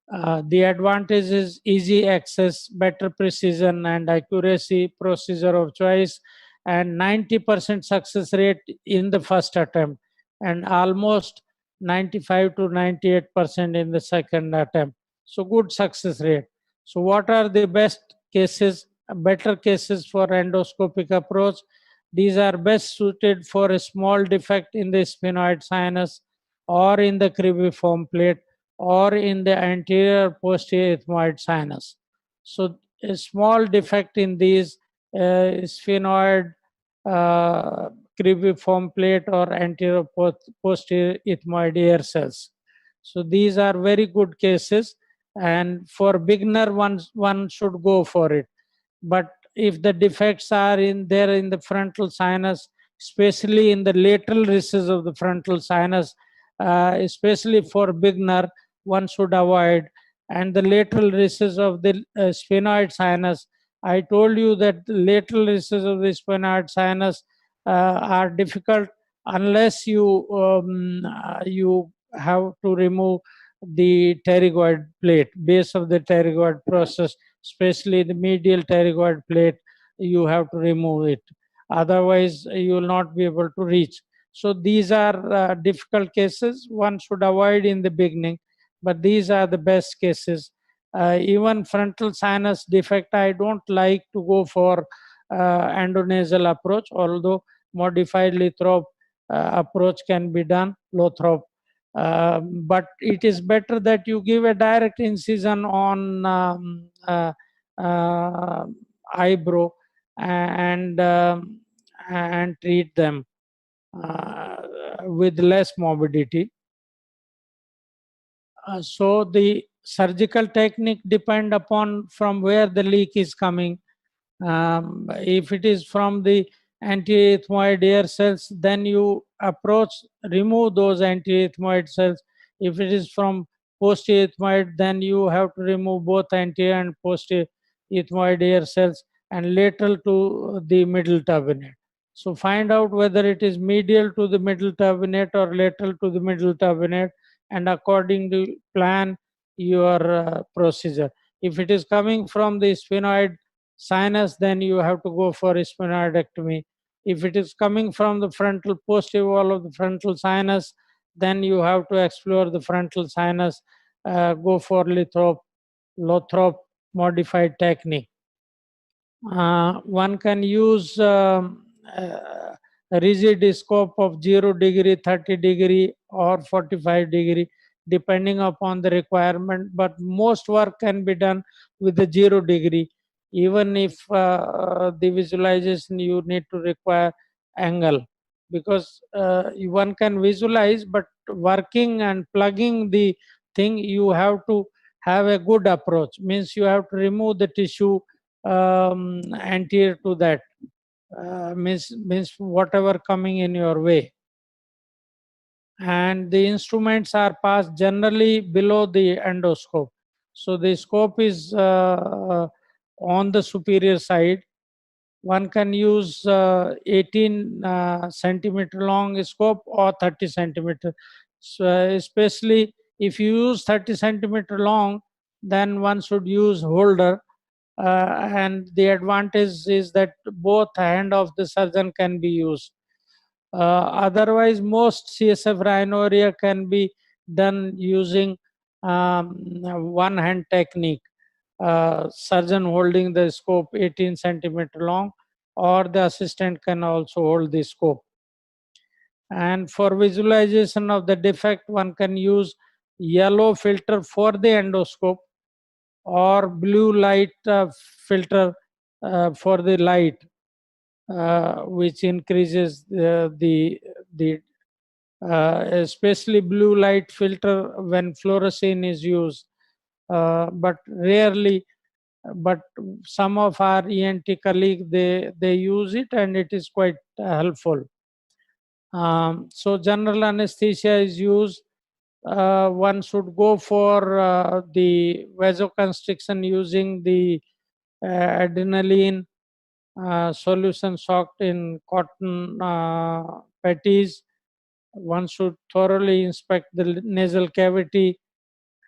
The advantage is easy access, better precision and accuracy, procedure of choice, and 90% success rate in the first attempt, and almost 95 to 98% in the second attempt. So good success rate. So what are the best cases, better cases for endoscopic approach? These are best suited for a small defect in the sphenoid sinus or in the cribriform plate or in the anterior posterior ethmoid sinus. So a small defect in these sphenoid, cribriform plate or anterior posterior ethmoid air cells. So these are very good cases, and for beginner one should go for it. But if the defects are in there in the frontal sinus, especially in the lateral recesses of the frontal sinus, especially for beginner, one should avoid. And the lateral recesses of the sphenoid sinus, I told you that the lateral recesses of the sphenoid sinus are difficult unless you have to remove the pterygoid plate, base of the pterygoid process, especially the medial pterygoid plate, you have to remove it. Otherwise, you will not be able to reach. So these are difficult cases one should avoid in the beginning, but these are the best cases. Even frontal sinus defect, I don't like to go for endonasal approach, although modified Lithrop approach can be done, Lothrop. But it is better that you give a direct incision on eyebrow and treat them with less morbidity. So the surgical technique depend upon from where the leak is coming. If it is from the anterior ethmoid air cells, then you remove those anterior ethmoid cells. If it is from posterior ethmoid, then you have to remove both anterior and posterior ethmoid air cells and lateral to the middle turbinate. So find out whether it is medial to the middle turbinate or lateral to the middle turbinate, and according to plan your procedure. If it is coming from the sphenoid sinus, then you have to go for sphenoidectomy. If it is coming from the frontal posterior wall of the frontal sinus, then you have to explore the frontal sinus, go for Lothrop modified technique. One can use a rigid scope of 0 degree, 30 degree or 45 degree depending upon the requirement, but most work can be done with the 0 degree. Even if the visualization you need to require angle, because one can visualize, but working and plugging the thing, you have to have a good approach. Means you have to remove the tissue anterior to that, means whatever coming in your way. And the instruments are passed generally below the endoscope. So the scope is on the superior side. One can use 18 centimeter long scope or 30 centimeter. So especially if you use 30 centimeter long, then one should use holder. And the advantage is that both hand of the surgeon can be used. Otherwise, most CSF rhinorrhea can be done using one hand technique. Surgeon holding the scope 18 centimeter long, or the assistant can also hold the scope. And for visualization of the defect, one can use yellow filter for the endoscope or blue light filter for the light, which increases the especially blue light filter when fluorescein is used, but rarely. But some of our ENT colleagues, they use it and it is quite helpful. So general anesthesia is used. One should go for the vasoconstriction using the adrenaline solution soaked in cotton patties. One should thoroughly inspect the nasal cavity.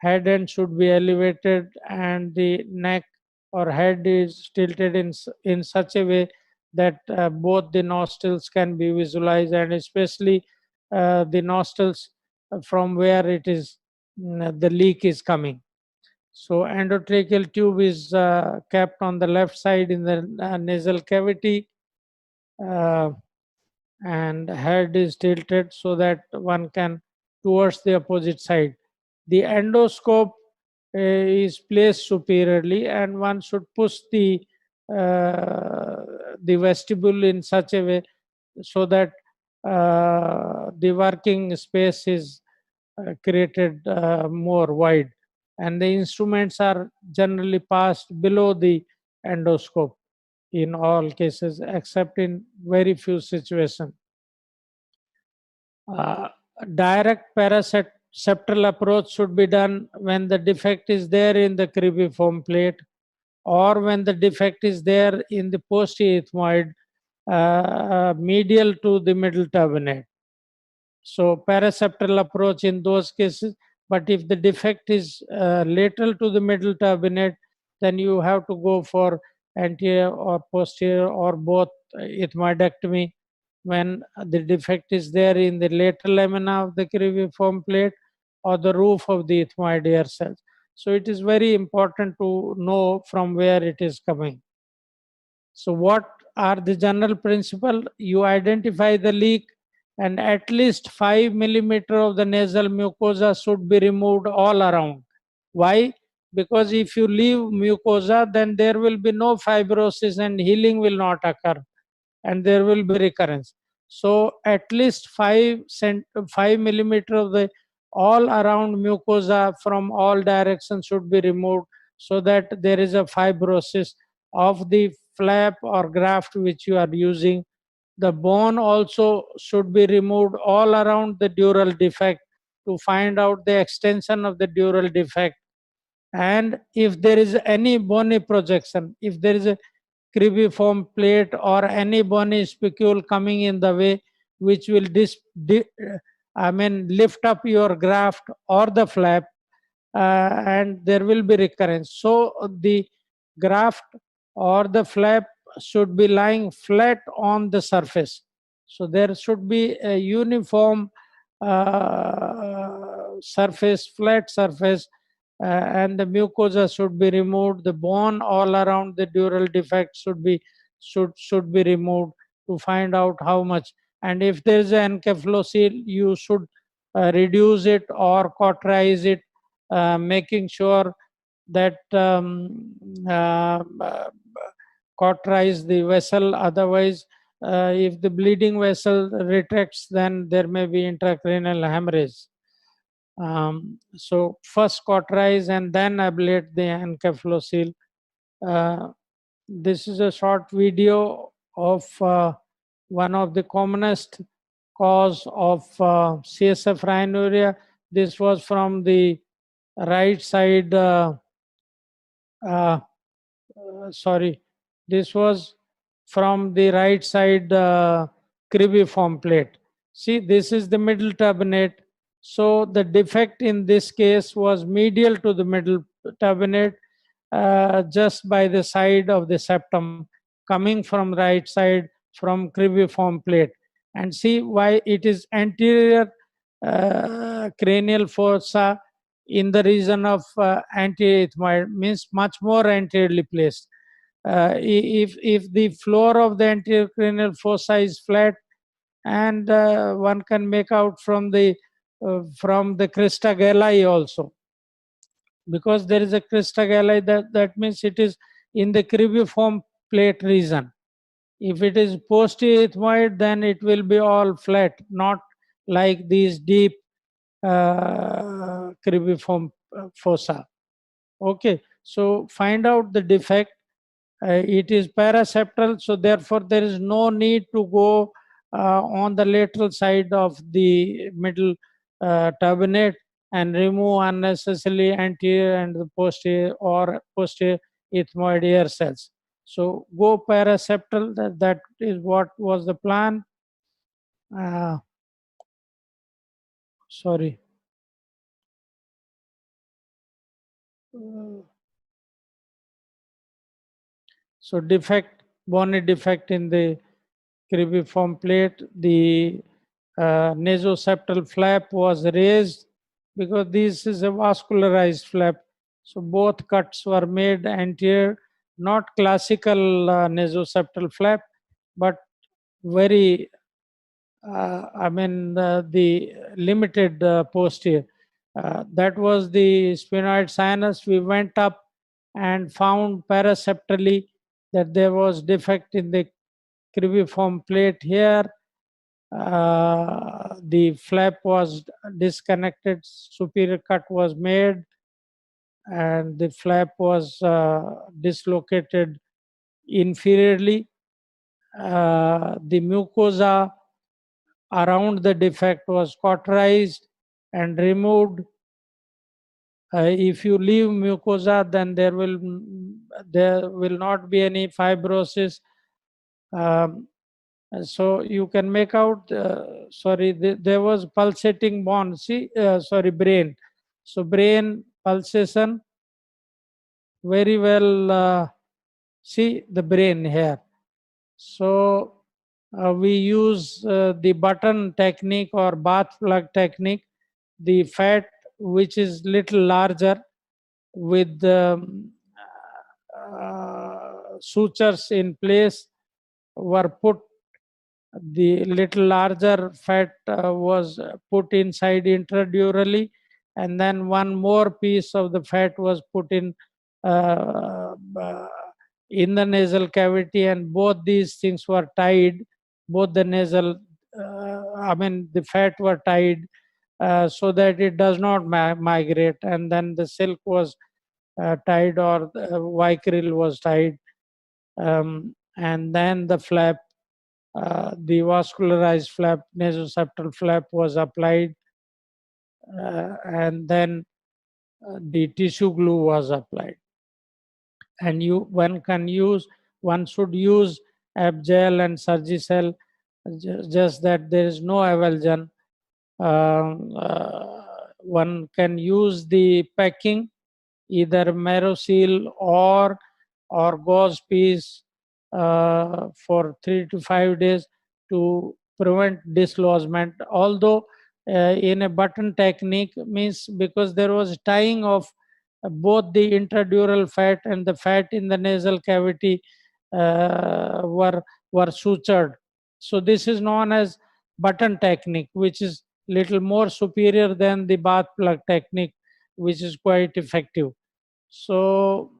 Head end should be elevated and the neck or head is tilted in such a way that both the nostrils can be visualized, and especially the nostrils from where it is the leak is coming. So endotracheal tube is kept on the left side in the nasal cavity, uh, and head is tilted so that one can towards the opposite side. The endoscope is placed superiorly, and one should push the vestibule in such a way so that the working space is created more wide, and the instruments are generally passed below the endoscope in all cases except in very few situations. Direct paraseptal approach should be done when the defect is there in the cribriform plate, or when the defect is there in the posterior ethmoid medial to the middle turbinate. So paraseptal approach in those cases, but if the defect is lateral to the middle turbinate, then you have to go for anterior or posterior or both ethmoidectomy when the defect is there in the lateral lamina of the cribriform plate or the roof of the ethmoid air cells. So it is very important to know from where it is coming. So what are the general principle? You identify the leak, and at least 5 millimeter of the nasal mucosa should be removed all around. Why? Because if you leave mucosa, then there will be no fibrosis and healing will not occur, and there will be recurrence. So at least 5 millimeter of the all around mucosa from all directions should be removed, so that there is a fibrosis of the flap or graft which you are using. The bone also should be removed all around the dural defect to find out the extension of the dural defect. And if there is any bony projection, if there is a cribriform plate or any bony spicule coming in the way, which will lift up your graft or the flap, and there will be recurrence. So the graft or the flap should be lying flat on the surface. So there should be a uniform surface, flat surface, and the mucosa should be removed. The bone all around the dural defect should be removed to find out how much. And if there is an encephalocele, you should reduce it or cauterize it, making sure that cauterize the vessel. Otherwise, if the bleeding vessel retracts, then there may be intracranial hemorrhage. So first cauterize and then ablate the encephalocele. This is a short video of one of the commonest cause of CSF rhinuria. This was from the right side, sorry, this was from the right side cribriform plate. See, this is the middle turbinate. So the defect in this case was medial to the middle turbinate, just by the side of the septum, coming from right side from cribriform plate. And see why it is anterior cranial fossa in the region of anterior ethmoid, means much more anteriorly placed. If the floor of the anterior cranial fossa is flat, and one can make out from the crista galli also, because there is a crista galli, that means it is in the cribriform plate region. If it is posterior ethmoid, then it will be all flat, not like these deep cribriform fossa. Okay, so find out the defect. It is paraseptal, so therefore there is no need to go on the lateral side of the middle turbinate and remove unnecessarily anterior and the posterior or posterior ethmoid air cells. So go paraseptal, that is what was the plan. Sorry. So defect, bony defect in the cribriform plate, the nasoseptal flap was raised because this is a vascularized flap. So both cuts were made anterior, not classical nasoseptal flap, but very, the limited posterior. That was the sphenoid sinus. We went up and found paraseptally that there was defect in the cribriform plate here. The flap was disconnected, superior cut was made, and the flap was dislocated inferiorly. The mucosa around the defect was cauterized and removed. If you leave mucosa, then there will not be any fibrosis. So you can make out, there was pulsating bone, brain. So brain pulsation, very well, see the brain here. So we use the button technique or bath plug technique. The fat, which is little larger, with sutures in place, were put. The little larger fat was put inside intradurally, and then one more piece of the fat was put in the nasal cavity, and both these things were tied. Both the nasal, the fat were tied so that it does not migrate, and then the silk was tied, or vicryl was tied, and then the flap, the vascularized flap, nasoseptal flap was applied, and then the tissue glue was applied. And one should use Abgel and Surgicel, just that there is no avulsion. One can use the packing, either Merosil or gauze piece, for 3 to 5 days to prevent dislodgement. Although in a button technique, means because there was tying of both the intradural fat and the fat in the nasal cavity were sutured. So this is known as button technique, which is little more superior than the bath plug technique, which is quite effective. So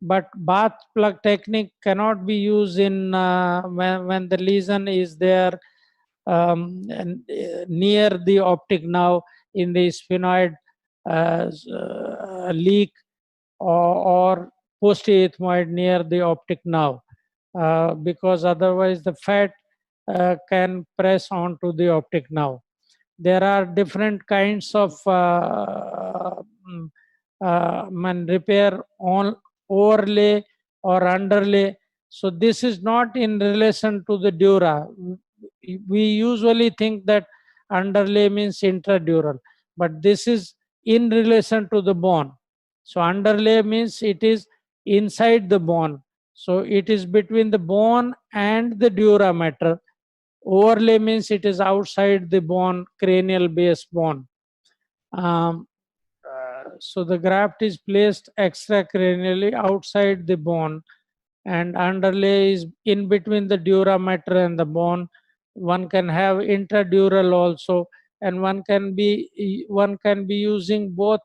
but bath plug technique cannot be used in when the lesion is there near the optic nerve in the sphenoid leak, or posterior ethmoid near the optic nerve, because otherwise the fat can press onto the optic nerve. There are different kinds of repair on overlay or underlay. So this is not in relation to the dura. We usually think that underlay means intradural, but this is in relation to the bone. So underlay means it is inside the bone. So it is between the bone and the dura mater. Overlay means it is outside the bone, cranial base bone. So the graft is placed extracranially outside the bone, and underlay is in between the dura mater and the bone. One can have intradural also, and one can be using both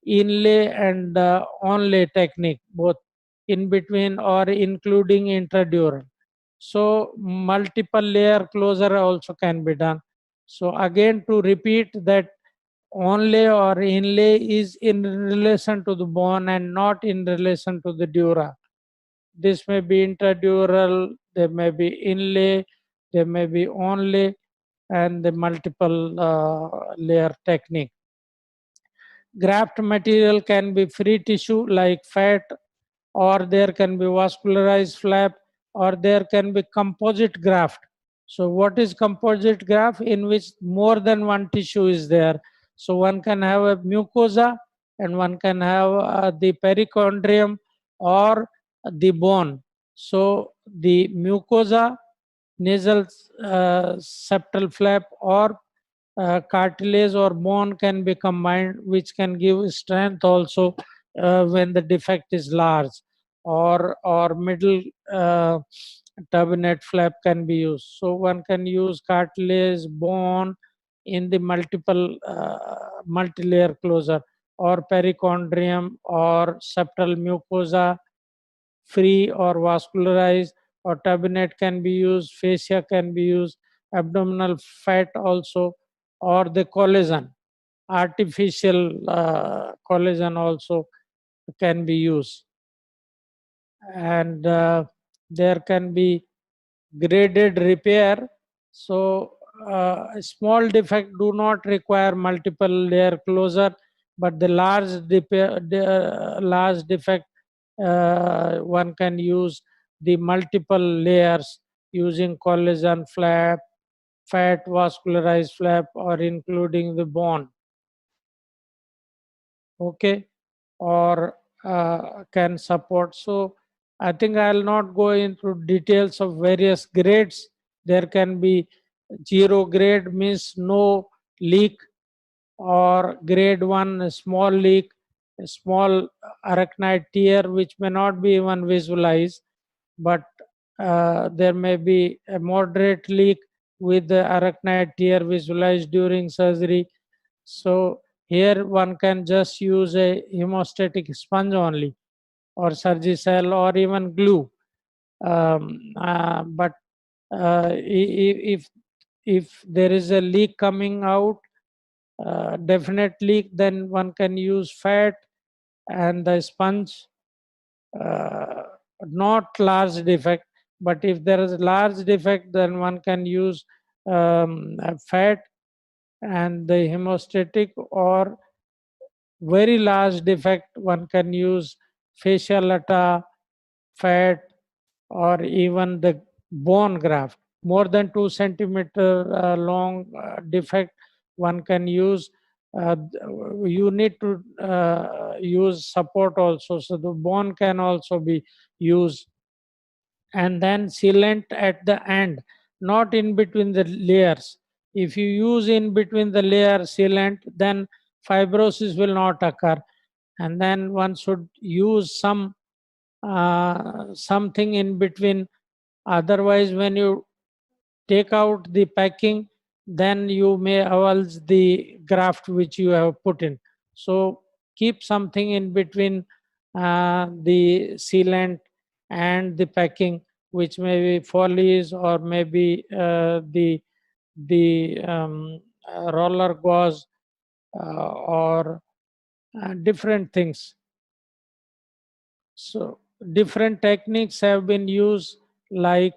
inlay and onlay technique, both in between or including intradural. So multiple layer closure also can be done. So again, to repeat that, onlay or inlay is in relation to the bone and not in relation to the dura. This may be intradural, there may be inlay, there may be onlay, and the multiple layer technique. Graft material can be free tissue like fat, or there can be vascularized flap, or there can be composite graft. So what is composite graft? In which more than one tissue is there. So one can have a mucosa and one can have the perichondrium or the bone. So the mucosa, nasal septal flap, or cartilage or bone can be combined, which can give strength also when the defect is large, or middle turbinate flap can be used. So one can use cartilage, bone in the multi-layer closure, or perichondrium or septal mucosa, free or vascularized, or turbinate can be used, fascia can be used, abdominal fat also, or the collagen, artificial collagen also can be used. And there can be graded repair. So a small defect do not require multiple layer closure, but the large defect one can use the multiple layers using collagen flap, fat, vascularized flap, or including the bone. Okay, or can support. So I think I'll not go into details of various grades. There can be 0 grade means no leak, or grade 1 a small leak, a small arachnoid tear which may not be even visualized, but there may be a moderate leak with the arachnoid tear visualized during surgery. So here one can just use a hemostatic sponge only, or Surgicel, or even glue. But if there is a leak coming out, definite leak, then one can use fat and the sponge. Not large defect, but if there is a large defect, then one can use fat and the hemostatic, or very large defect one can use fascia lata, fat, or even the bone graft. More than 2 centimeter long defect one can use. You need to use support also, so the bone can also be used. And then sealant at the end, not in between the layers. If you use in between the layer sealant, then fibrosis will not occur. And then one should use something in between. Otherwise, when you take out the packing, then you may avulge the graft which you have put in. So keep something in between the sealant and the packing, which may be Foley's, or maybe the roller gauze, or different things. So different techniques have been used, like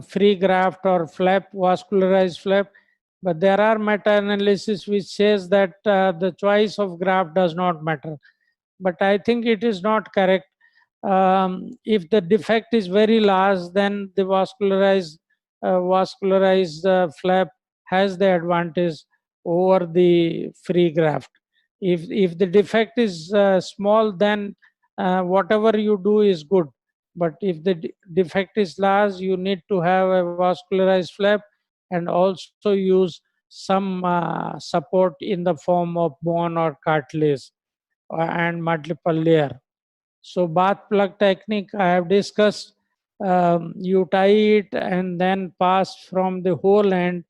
free graft or flap, vascularized flap. But there are meta-analysis which says that the choice of graft does not matter. But I think it is not correct. If the defect is very large, then the vascularized flap has the advantage over the free graft. If the defect is small, then whatever you do is good. But if the defect is large, you need to have a vascularized flap, and also use some support in the form of bone or cartilage, and multiple layer. So bath plug technique I have discussed. You tie it and then pass from the whole end,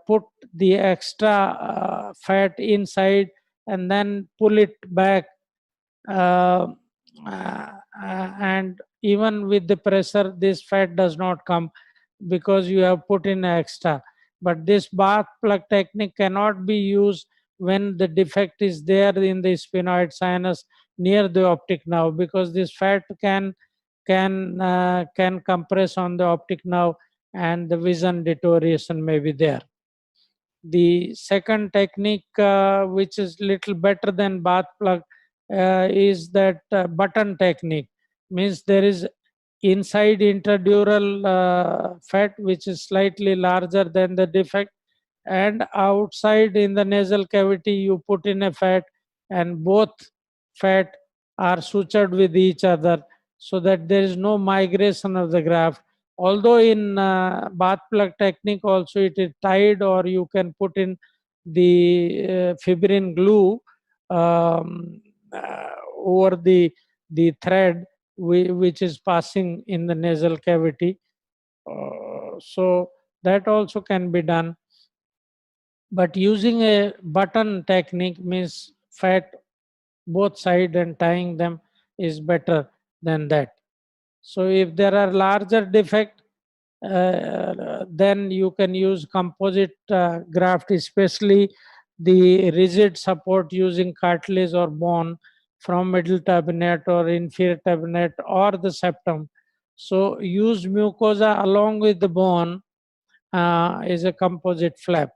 put the extra fat inside, and then pull it back. And even with the pressure, this fat does not come, because you have put in extra. But this bath plug technique cannot be used when the defect is there in the sphenoid sinus near the optic nerve, because this fat can compress on the optic nerve, and the vision deterioration may be there. The second technique, which is little better than bath plug, is that button technique. Means there is inside intradural fat which is slightly larger than the defect, and outside in the nasal cavity you put in a fat, and both fat are sutured with each other so that there is no migration of the graft. Although in bath plug technique also it is tied, or you can put in the fibrin glue over the thread which is passing in the nasal cavity. So that also can be done. But using a button technique means fat both side and tying them is better than that. So if there are larger defect, then you can use composite graft, especially the rigid support using cartilage or bone from middle turbinate or inferior turbinate or the septum. So use mucosa along with the bone is a composite flap.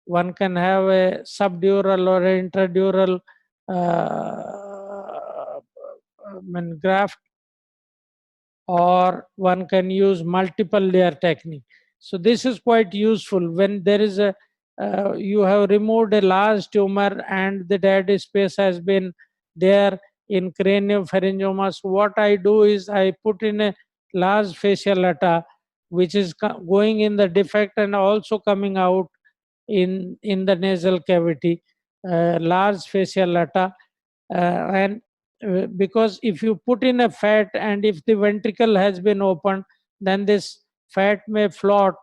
One can have a subdural or a intradural graft, or one can use multiple layer technique. So this is quite useful when there is a you have removed a large tumor and the dead space has been there in craniopharyngiomas. What I do is I put in a large fascia lata which is going in the defect and also coming out in the nasal cavity, large fascia lata, and because if you put in a fat and if the ventricle has been opened, then this fat may float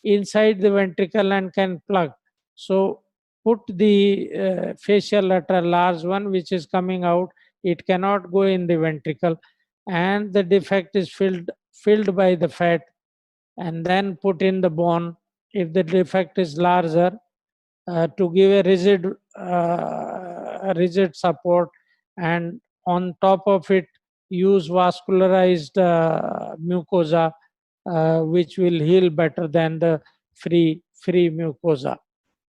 inside the ventricle and can plug. So put the fascia lata large one which is coming out, it cannot go in the ventricle, and the defect is filled by the fat, and then put in the bone if the defect is larger, to give a rigid support, and on top of it use vascularized mucosa which will heal better than the free mucosa.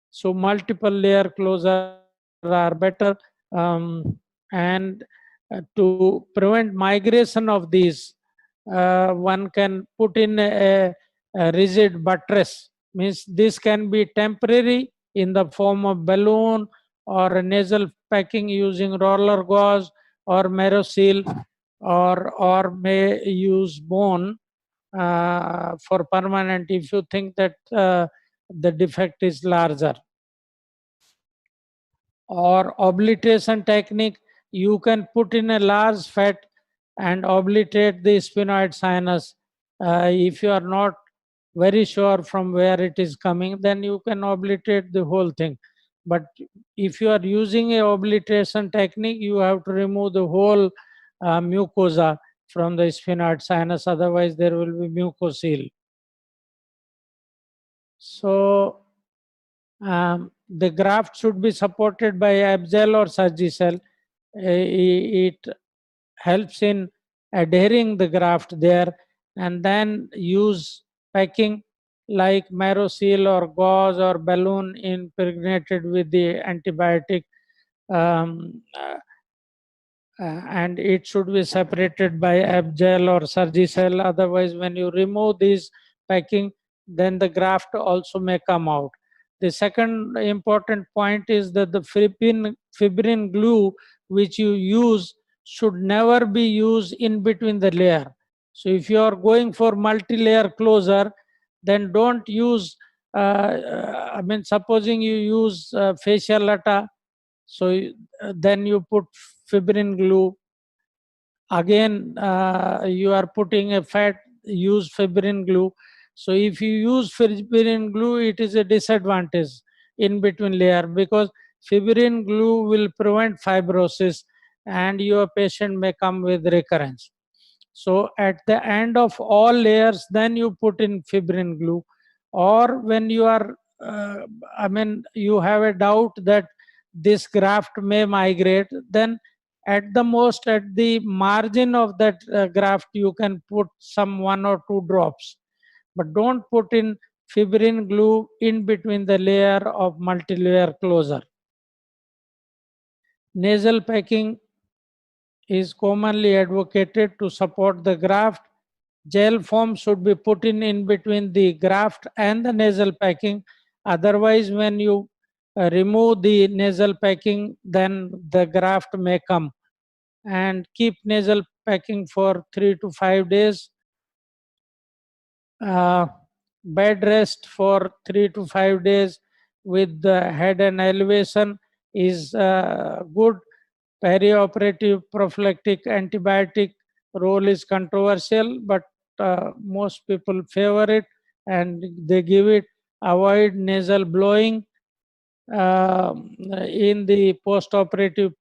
So multiple layer closure are better, and to prevent migration of these, one can put in a rigid buttress. Means this can be temporary in the form of balloon or a nasal packing using roller gauze or Meroseal, or may use bone for permanent if you think that the defect is larger. Or obliteration technique, you can put in a large fat and obliterate the sphenoid sinus. If you are not very sure from where it is coming, then you can obliterate the whole thing. But if you are using a obliteration technique, you have to remove the whole mucosa from the sphenoid sinus, otherwise there will be mucocele. So the graft should be supported by Abgel or Surgicel. It helps in adhering the graft there, and then use packing like Meroseal or gauze or balloon impregnated with the antibiotic, and it should be separated by Abgel or Surgicel. Otherwise, when you remove this packing, then the graft also may come out. The second important point is that the fibrin glue which you use should never be used in between the layer. So if you are going for multi-layer closure, then don't use, supposing you use fascia lata, so then you put fibrin glue. Again, you are putting a fat, use fibrin glue. So if you use fibrin glue, it is a disadvantage in between layer, because fibrin glue will prevent fibrosis and your patient may come with recurrence. So at the end of all layers, then you put in fibrin glue. Or when you are, you have a doubt that this graft may migrate, then at the most at the margin of that graft, you can put some 1 or 2 drops. But don't put in fibrin glue in between the layer of multi-layer closure. Nasal packing is commonly advocated to support the graft. Gel foam should be put in between the graft and the nasal packing. Otherwise, when you remove the nasal packing, then the graft may come. And keep nasal packing for 3 to 5 days. Bed rest for 3 to 5 days with the head and elevation is good. Perioperative prophylactic antibiotic role is controversial, but most people favor it and they give it. Avoid nasal blowing in the post-operative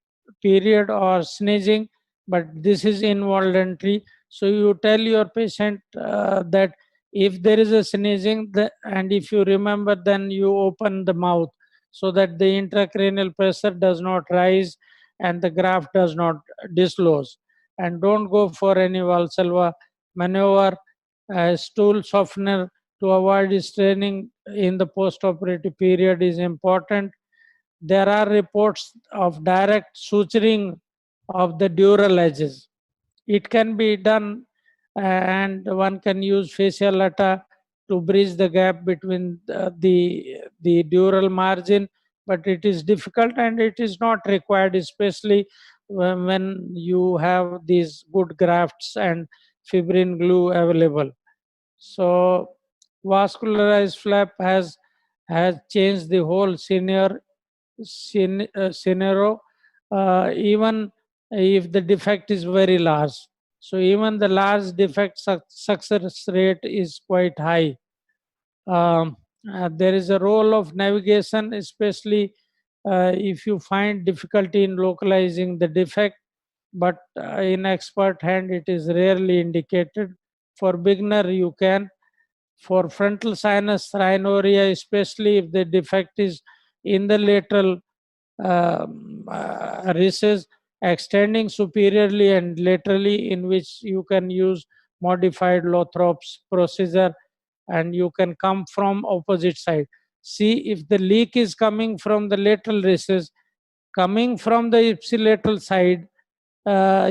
period or sneezing, but this is involuntary. So you tell your patient that if there is a sneezing and if you remember, then you open the mouth so that the intracranial pressure does not rise and the graft does not dislodge. And don't go for any Valsalva maneuver. Stool softener to avoid straining in the post-operative period is important. There are reports of direct suturing of the dural edges. It can be done and one can use fasciolata to bridge the gap between the dural margin, but it is difficult and it is not required, especially when you have these good grafts and fibrin glue available. So vascularized flap has changed the whole scenario, even if the defect is very large. So even the large defect success rate is quite high. There is a role of navigation, especially if you find difficulty in localizing the defect, but in expert hand it is rarely indicated. For beginner you can. For frontal sinus rhinorrhea, especially if the defect is in the lateral recess extending superiorly and laterally, in which you can use modified Lothrop's procedure and you can come from opposite side. See if the leak is coming from the lateral recess, coming from the ipsilateral side,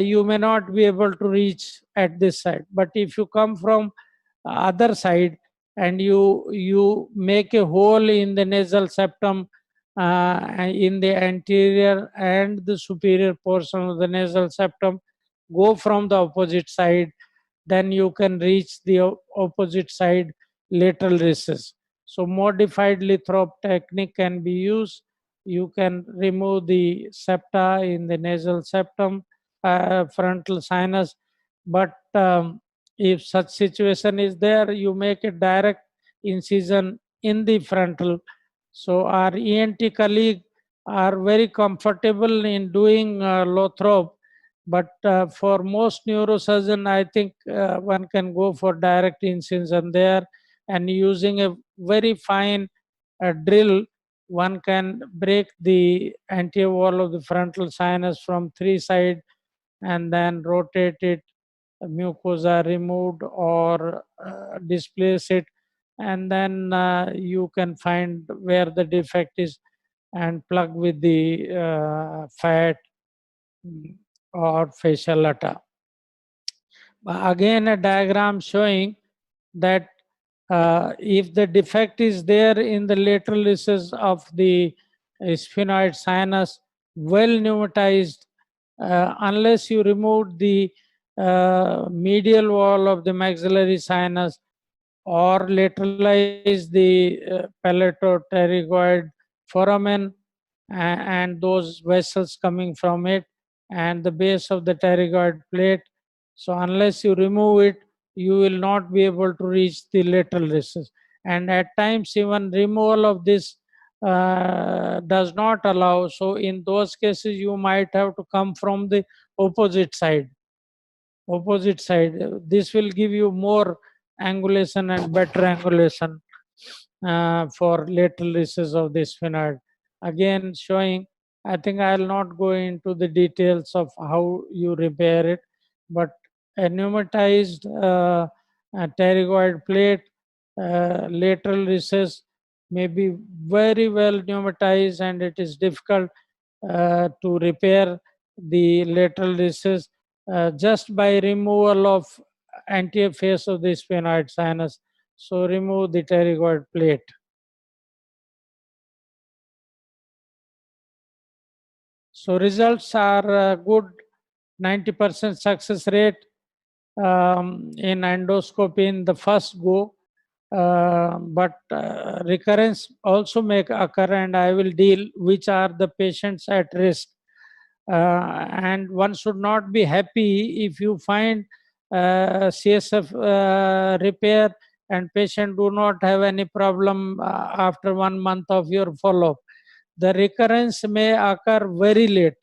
you may not be able to reach at this side. But if you come from other side and you make a hole in the nasal septum, in the anterior and the superior portion of the nasal septum, go from the opposite side, then you can reach the opposite side lateral recess. So modified Lithrop technique can be used. You can remove the septa in the nasal septum, frontal sinus, but if such situation is there, you make a direct incision in the frontal. So our ENT colleague are very comfortable in doing Lothrop, but for most neurosurgeon, I think one can go for direct incision there, and using a very fine drill, one can break the anterior wall of the frontal sinus from 3 sides and then rotate it, mucosa removed or displace it, and then you can find where the defect is and plug with the fat or fasciolata. Again, a diagram showing that if the defect is there in the lateral recess of the sphenoid sinus, well pneumatized, unless you remove the medial wall of the maxillary sinus or lateralize the palatopterygoid foramen and those vessels coming from it and the base of the pterygoid plate. So unless you remove it, you will not be able to reach the lateral recess. And at times even removal of this does not allow. So in those cases, you might have to come from the opposite side. Opposite side. This will give you more angulation and better angulation for lateral recess of the sphenoid. Again, showing, I think I will not go into the details of how you repair it, but a pneumatized pterygoid plate, lateral recess may be very well pneumatized and it is difficult to repair. the lateral recess just by removal of anterior face of the sphenoid sinus. So remove the pterygoid plate. So results are good, 90% success rate in endoscopy in the first go. But recurrence also may occur, and I will deal which are the patients at risk. And one should not be happy if you find CSF repair and patient do not have any problem after 1 month of your follow-up. The recurrence may occur very late.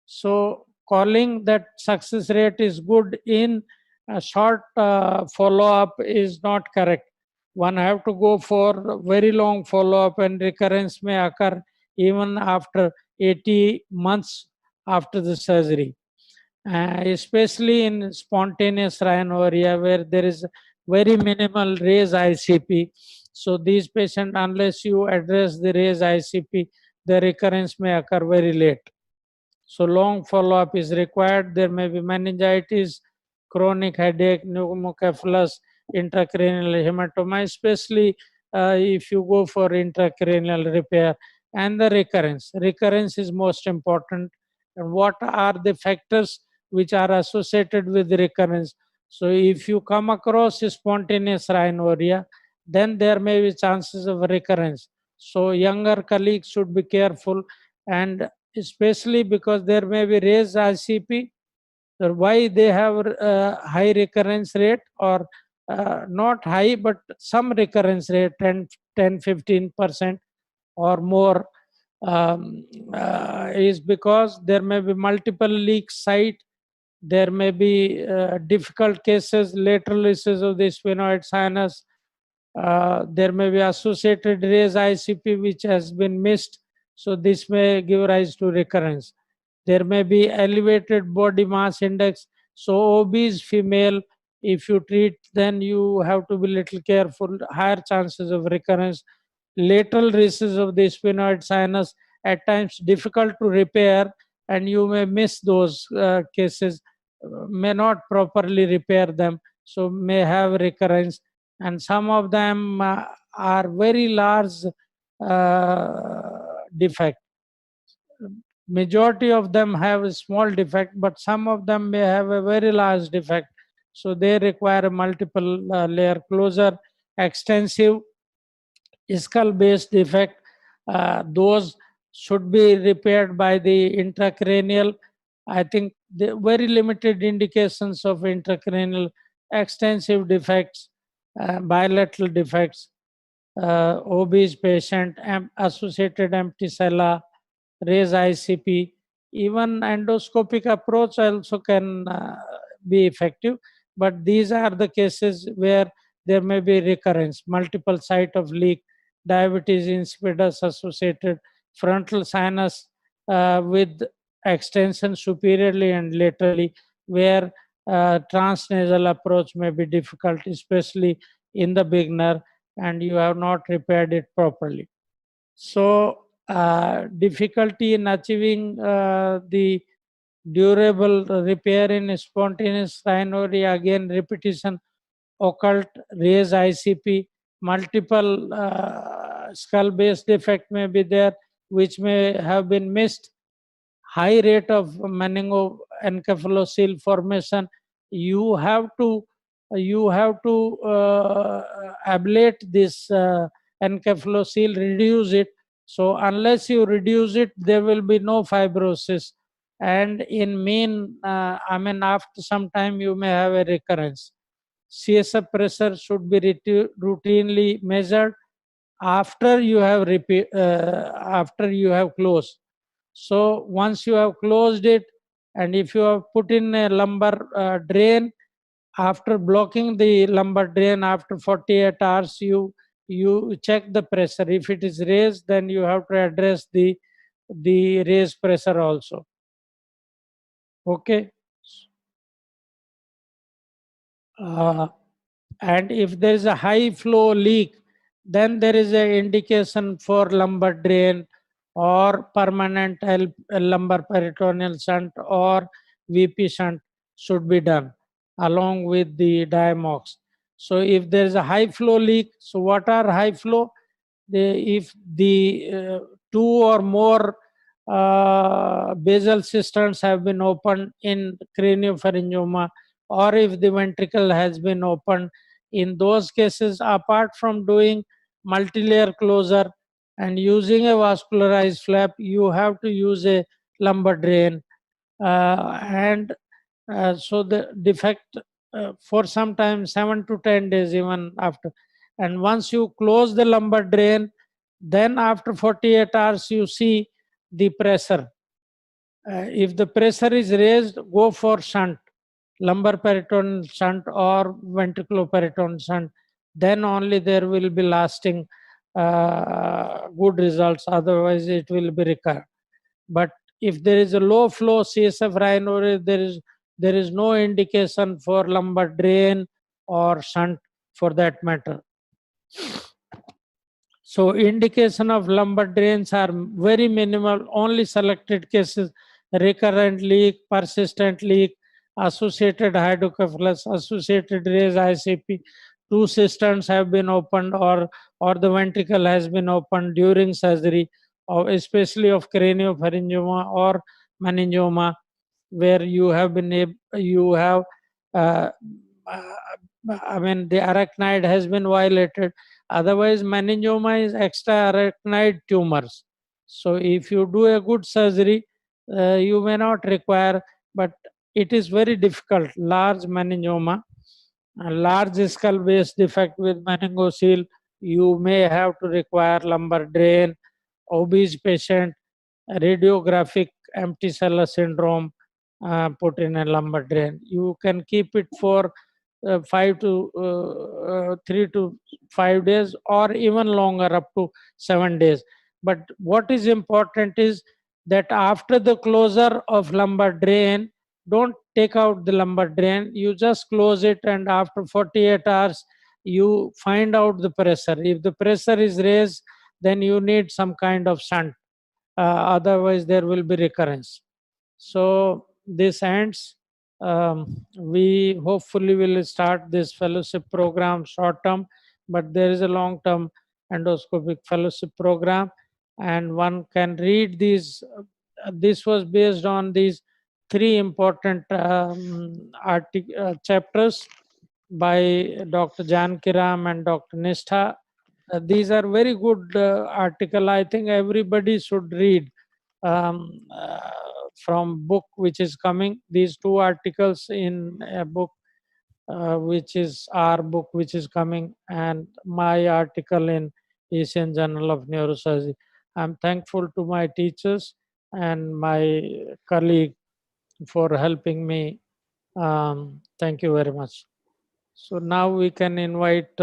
So calling that success rate is good in a short follow-up is not correct. One have to go for very long follow-up, and recurrence may occur even after 80 months after the surgery. Especially in spontaneous rhinorrhea where there is very minimal raised ICP. So these patients, unless you address the raised ICP, the recurrence may occur very late. So long follow-up is required. There may be meningitis, chronic headache, pneumocephalus, intracranial hematoma, especially if you go for intracranial repair, and the recurrence. Recurrence is most important. And what are the factors which are associated with recurrence? So if you come across spontaneous rhinorrhea, then there may be chances of recurrence. So younger colleagues should be careful, and especially because there may be raised ICP, why they have high recurrence rate, or not high but some recurrence rate, 10-15% or more, is because there may be multiple leak site, there may be difficult cases, lateral recess of the sphenoid sinus, there may be associated raised ICP which has been missed, so this may give rise to recurrence. There may be elevated body mass index, so obese female, if you treat, then you have to be little careful, higher chances of recurrence. Lateral recess of the sphenoid sinus, at times difficult to repair, and you may miss those cases, may not properly repair them, so may have recurrence. And some of them are very large defect. Majority of them have a small defect, but some of them may have a very large defect. So they require a multiple layer closure. Extensive skull-based defect, those should be repaired by the intracranial. I think the very limited indications of intracranial. Extensive defects, bilateral defects, obese patient, associated empty sella, raise ICP, even endoscopic approach also can be effective. But these are the cases where there may be recurrence, multiple site of leak, diabetes insipidus associated, frontal sinus with extension superiorly and laterally, where transnasal approach may be difficult, especially in the beginner, and you have not repaired it properly. So difficulty in achieving the durable repair in spontaneous rhinorrhea, again repetition, occult, raised ICP, multiple skull-based defect may be there, which may have been missed, high rate of meningoencephalocele formation. You have to ablate this encephalocele, reduce it. So unless you reduce it, there will be no fibrosis. And in mean, after some time, you may have a recurrence. CSF pressure should be routinely measured after you have closed. So once you have closed it, and if you have put in a lumbar drain, after blocking the lumbar drain after 48 hours, you check the pressure. If it is raised, then you have to address the raised pressure also. Okay. And if there is a high flow leak, then there is an indication for lumbar drain or permanent lumbar peritoneal shunt or VP shunt should be done along with the Diamox. So if there is a high flow leak, so what are high flow? If the two or more basal cisterns have been opened in craniopharyngioma, or if the ventricle has been opened, in those cases, apart from doing multilayer closure and using a vascularized flap, you have to use a lumbar drain. And so the defect for some time, 7 to 10 days even after. And once you close the lumbar drain, then after 48 hours, you see the pressure. If the pressure is raised, go for shunt, lumbar peritoneal shunt or ventriculoperitoneal shunt. Then only there will be lasting good results. Otherwise, it will be recur. But if there is a low flow CSF rhinorrhea, there is no indication for lumbar drain or shunt for that matter. So indication of lumbar drains are very minimal, only selected cases, recurrent leak, persistent leak, associated hydrocephalus, associated raised ICP, two cisterns have been opened or the ventricle has been opened during surgery, or especially of craniopharyngioma or meningioma, where you have been I mean the arachnoid has been violated. Otherwise, meningioma is extra-arachnoid tumors. So if you do a good surgery, you may not require, but it is very difficult. Large meningioma, a large skull-based defect with meningocele, you may have to require lumbar drain, obese patient, radiographic empty cellular syndrome, put in a lumbar drain. You can keep it for 3 to 5 days or even longer, up to 7 days. But what is important is that after the closure of lumbar drain, don't take out the lumbar drain, you just close it, and after 48 hours you find out the pressure. If the pressure is raised, then you need some kind of shunt. Otherwise there will be recurrence. So this ends. We hopefully will start this fellowship program short term, but there is a long term endoscopic fellowship program, and one can read these. This was based on these 3 important chapters by Dr. Jankiram and Dr. Nishtha. These are very good article. I think everybody should read from book which is coming. These 2 articles in a book which is our book which is coming, and my article in Asian Journal of Neurosurgery. I'm thankful to my teachers and my colleague for helping me. Thank you very much. So now we can invite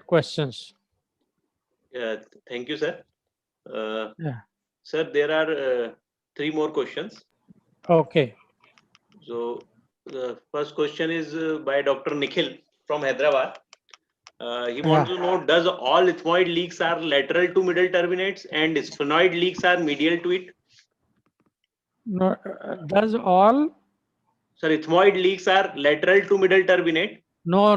questions. Thank you, sir. Yeah. Sir, there are 3 more questions. Okay. So the first question is by Dr. Nikhil from Hyderabad. He wants to know, does all ethmoid leaks are lateral to middle terminates and sphenoid leaks are medial to it? No, does all? Sir, ethmoid leaks are lateral to middle turbinate? No.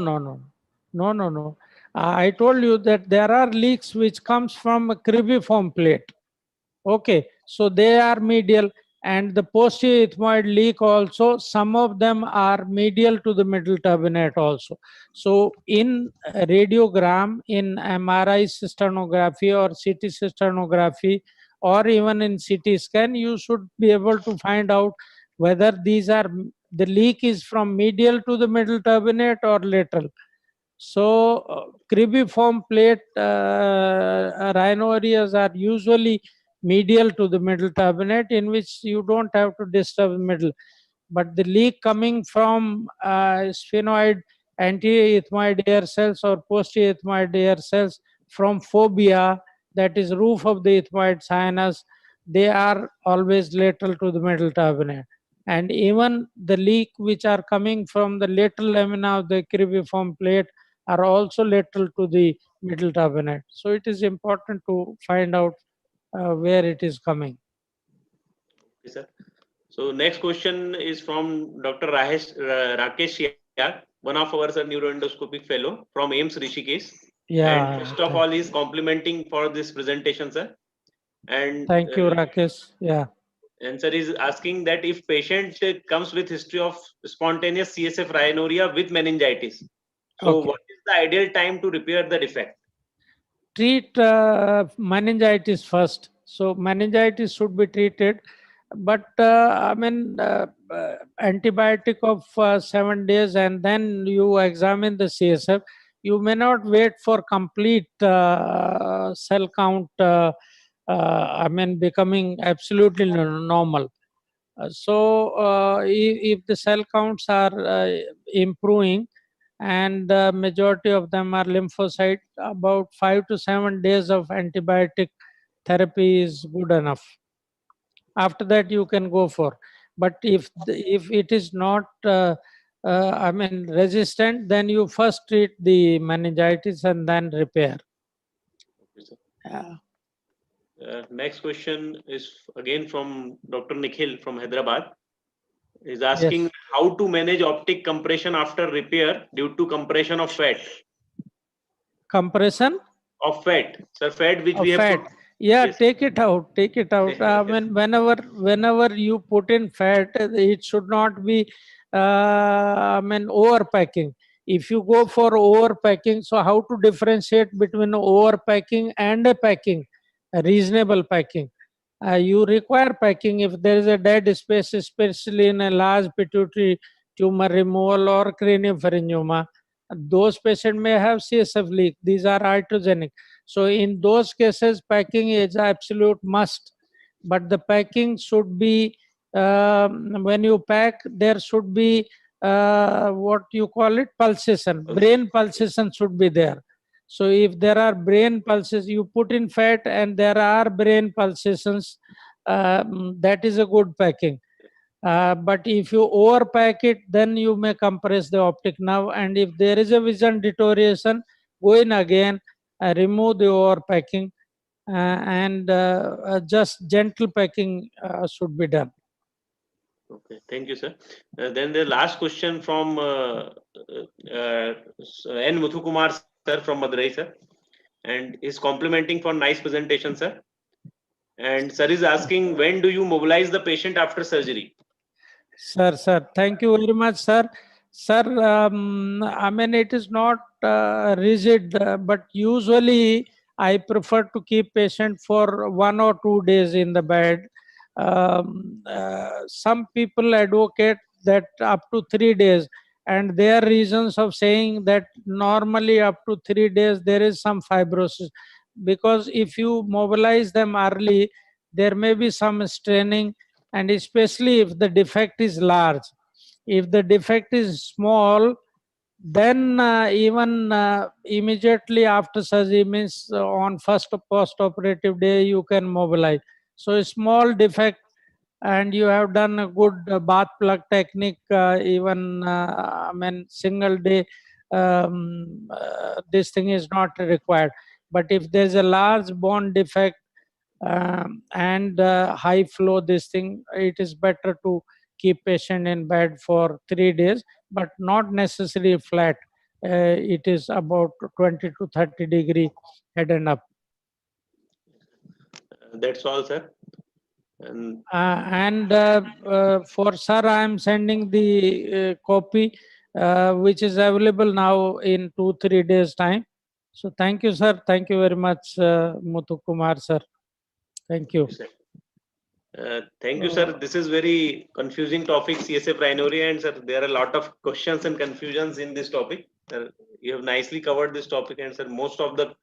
I told you that there are leaks which comes from a cribriform plate. Okay, so they are medial, and the posterior ethmoid leak also, some of them are medial to the middle turbinate also. So in radiogram, in MRI cysternography or CT cysternography, or even in CT scan, you should be able to find out whether these are, the leak is from medial to the middle turbinate or lateral. So cribriform plate rhinorrheas are usually medial to the middle turbinate, in which you don't have to disturb the middle. But the leak coming from sphenoid anterior ethmoid air cells or posterior ethmoid air cells from fovea, that is roof of the ethmoid sinus, they are always lateral to the middle turbinate. And even the leak which are coming from the lateral lamina of the cribriform plate are also lateral to the middle turbinate. So it is important to find out where it is coming. Okay, sir. So next question is from Dr. Rakesh Yag, one of our neuroendoscopic fellow from AIMS Rishikesh. Yeah. And first of all, he is complimenting for this presentation, sir. And Thank you, Rakesh. Yeah. and sir is asking that if patient comes with history of spontaneous CSF rhinorrhea with meningitis, so Okay. what is the ideal time to repair the defect? Treat meningitis first. So meningitis should be treated, but antibiotic of 7 days, and then you examine the CSF. You may not wait for complete cell count. Becoming absolutely normal. If the cell counts are improving, and the majority of them are lymphocyte, about 5 to 7 days of antibiotic therapy is good enough. After that, you can go for. But if it is not resistant, then you first treat the meningitis and then repair. Yeah. Next question is again from Dr. Nikhil from Hyderabad. Is asking Yes. how to manage optic compression after repair due to compression of fat. Compression Of fat, sir, fat which we have fat. put. Yeah, Yes. take it out. Take it out. Whenever you put in fat, it should not be overpacking. If you go for overpacking, so how to differentiate between overpacking and a packing, a reasonable packing? You require packing if there is a dead space, especially in a large pituitary tumor removal or craniopharyngioma. Those patients may have CSF leak. These are iatrogenic. So in those cases, packing is absolute must. But the packing should be, when you pack, there should be what you call it, pulsation. Brain pulsation should be there. So if there are brain pulses, you put in fat and there are brain pulsations, that is a good packing. But if you overpack it, then you may compress the optic nerve. And if there is a vision deterioration, go in again, remove the overpacking, and just gentle packing should be done. Okay, thank you, sir. Then the last question from N. Muthukumar sir from Madurai, sir, and is complimenting for nice presentation, sir. And sir is asking, when do you mobilize the patient after surgery? Sir, thank you very much, sir. Sir, it is not rigid, but usually I prefer to keep patient for 1 or 2 days in the bed. Some people advocate that up to 3 days, and their reasons of saying that normally up to 3 days there is some fibrosis, because if you mobilize them early, there may be some straining, and especially if the defect is large. If the defect is small, then even immediately after surgery, means on first post-operative day, you can mobilize. So a small defect, and you have done a good bath plug technique, single day, this thing is not required. But if there's a large bone defect, and high flow, this thing, it is better to keep patient in bed for 3 days, but not necessarily flat. It is about 20 to 30 degree head and up. That's all, sir. For sir, I am sending the copy, which is available now in 2-3 days time. So thank you, sir. Thank you very much, Muthukumar sir. Thank you. Thank you, sir. This is very confusing topic, CSF rhinorrhea, and sir, there are a lot of questions and confusions in this topic. Sir, you have nicely covered this topic, and sir, most of the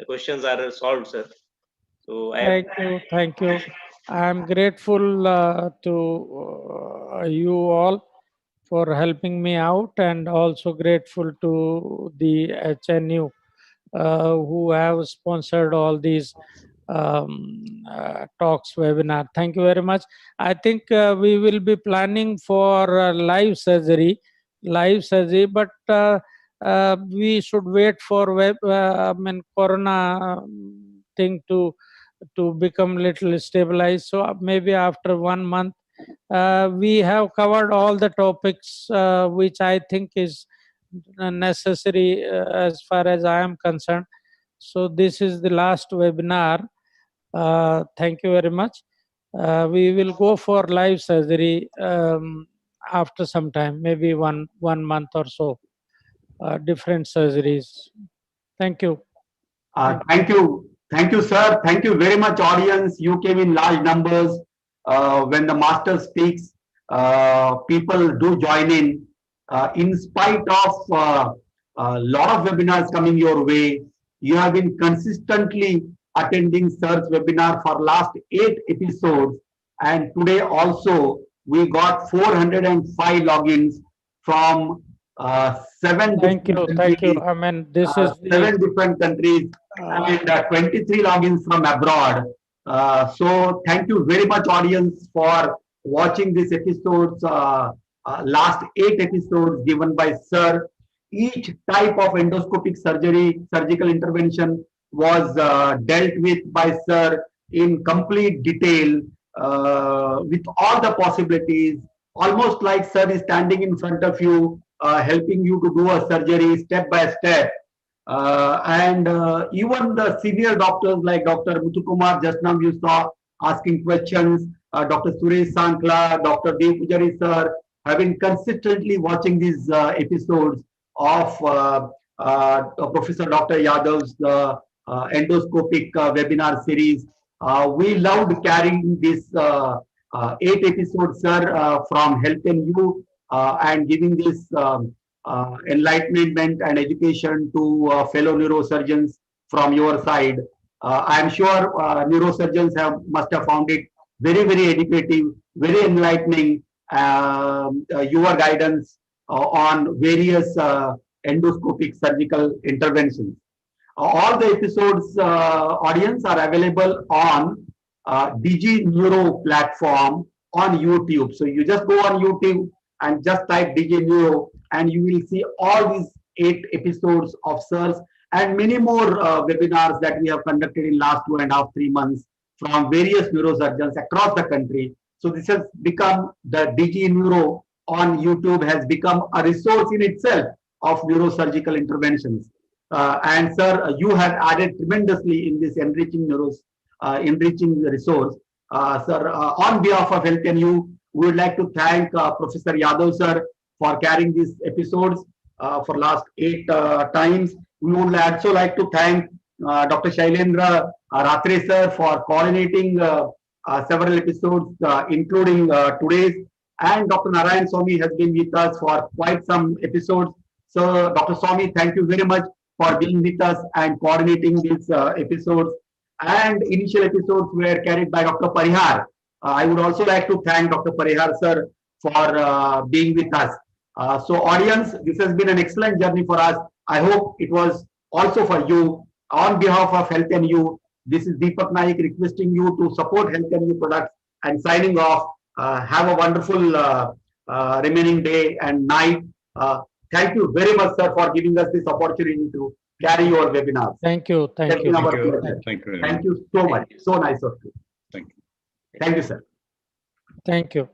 questions are solved, sir. So thank you. I am grateful to you all for helping me out, and also grateful to the HNU who have sponsored all these talks, webinar. Thank you very much. I think we will be planning for live surgery, but we should wait for corona thing to become little stabilized. So maybe after 1 month, we have covered all the topics which I think is necessary as far as I am concerned. So this is the last webinar. Thank you very much. We will go for live surgery after some time, maybe one month or so, different surgeries. Thank you. Thank you. Thank you, sir. Thank you very much, audience. You came in large numbers. When the master speaks, people do join in. In spite of a lot of webinars coming your way, you have been consistently attending sir's webinar for last 8 episodes. And today also, we got 405 logins from 7 Thank you. I mean, this is 7 different countries and 23 logins from abroad. So thank you very much, audience, for watching these episodes, last 8 episodes given by sir. Each type of endoscopic surgical intervention was dealt with by sir in complete detail, with all the possibilities, almost like sir is standing in front of you, helping you to do a surgery step by step. And even the senior doctors like Dr. Muthukumar, just now you saw asking questions, Dr. Suresh Sankla, Dr. Dev Pujari sir, have been consistently watching these episodes of Professor Dr. Yadav's endoscopic webinar series. We loved carrying this 8 episodes, sir, from Health and You, and giving this enlightenment and education to fellow neurosurgeons from your side. I am sure neurosurgeons must have found it very, very educative, very enlightening, your guidance on various endoscopic surgical interventions. All the episodes, audience, are available on Digi Neuro platform on YouTube. So you just go on YouTube and just type Digi Neuro, and you will see all these 8 episodes of sirs and many more webinars that we have conducted in last 2.5-3 months from various neurosurgeons across the country. So this has become, the Digi Neuro on YouTube has become a resource in itself of neurosurgical interventions. And sir, you have added tremendously in this enriching resource. Sir, on behalf of Health and You, we would like to thank Professor Yadav sir for carrying these episodes for last 8 times. We would also like to thank Dr. Shailendra Ratre sir for coordinating several episodes, including today's. And Dr. Narayan Swami has been with us for quite some episodes. So, Dr. Swami, thank you very much for being with us and coordinating these episodes. And initial episodes were carried by Dr. Parihar. I would also like to thank Dr. Parihar sir for being with us. So audience, this has been an excellent journey for us. I hope it was also for you. On behalf of Health and You, this is Deepak Naik requesting you to support Health and You products and signing off. Have a wonderful remaining day and night. Thank you very much, sir, for giving us this opportunity to carry your webinars. Thank you. Thank you. Thank you so much. So nice of you. Thank you. Thank you, sir. Thank you.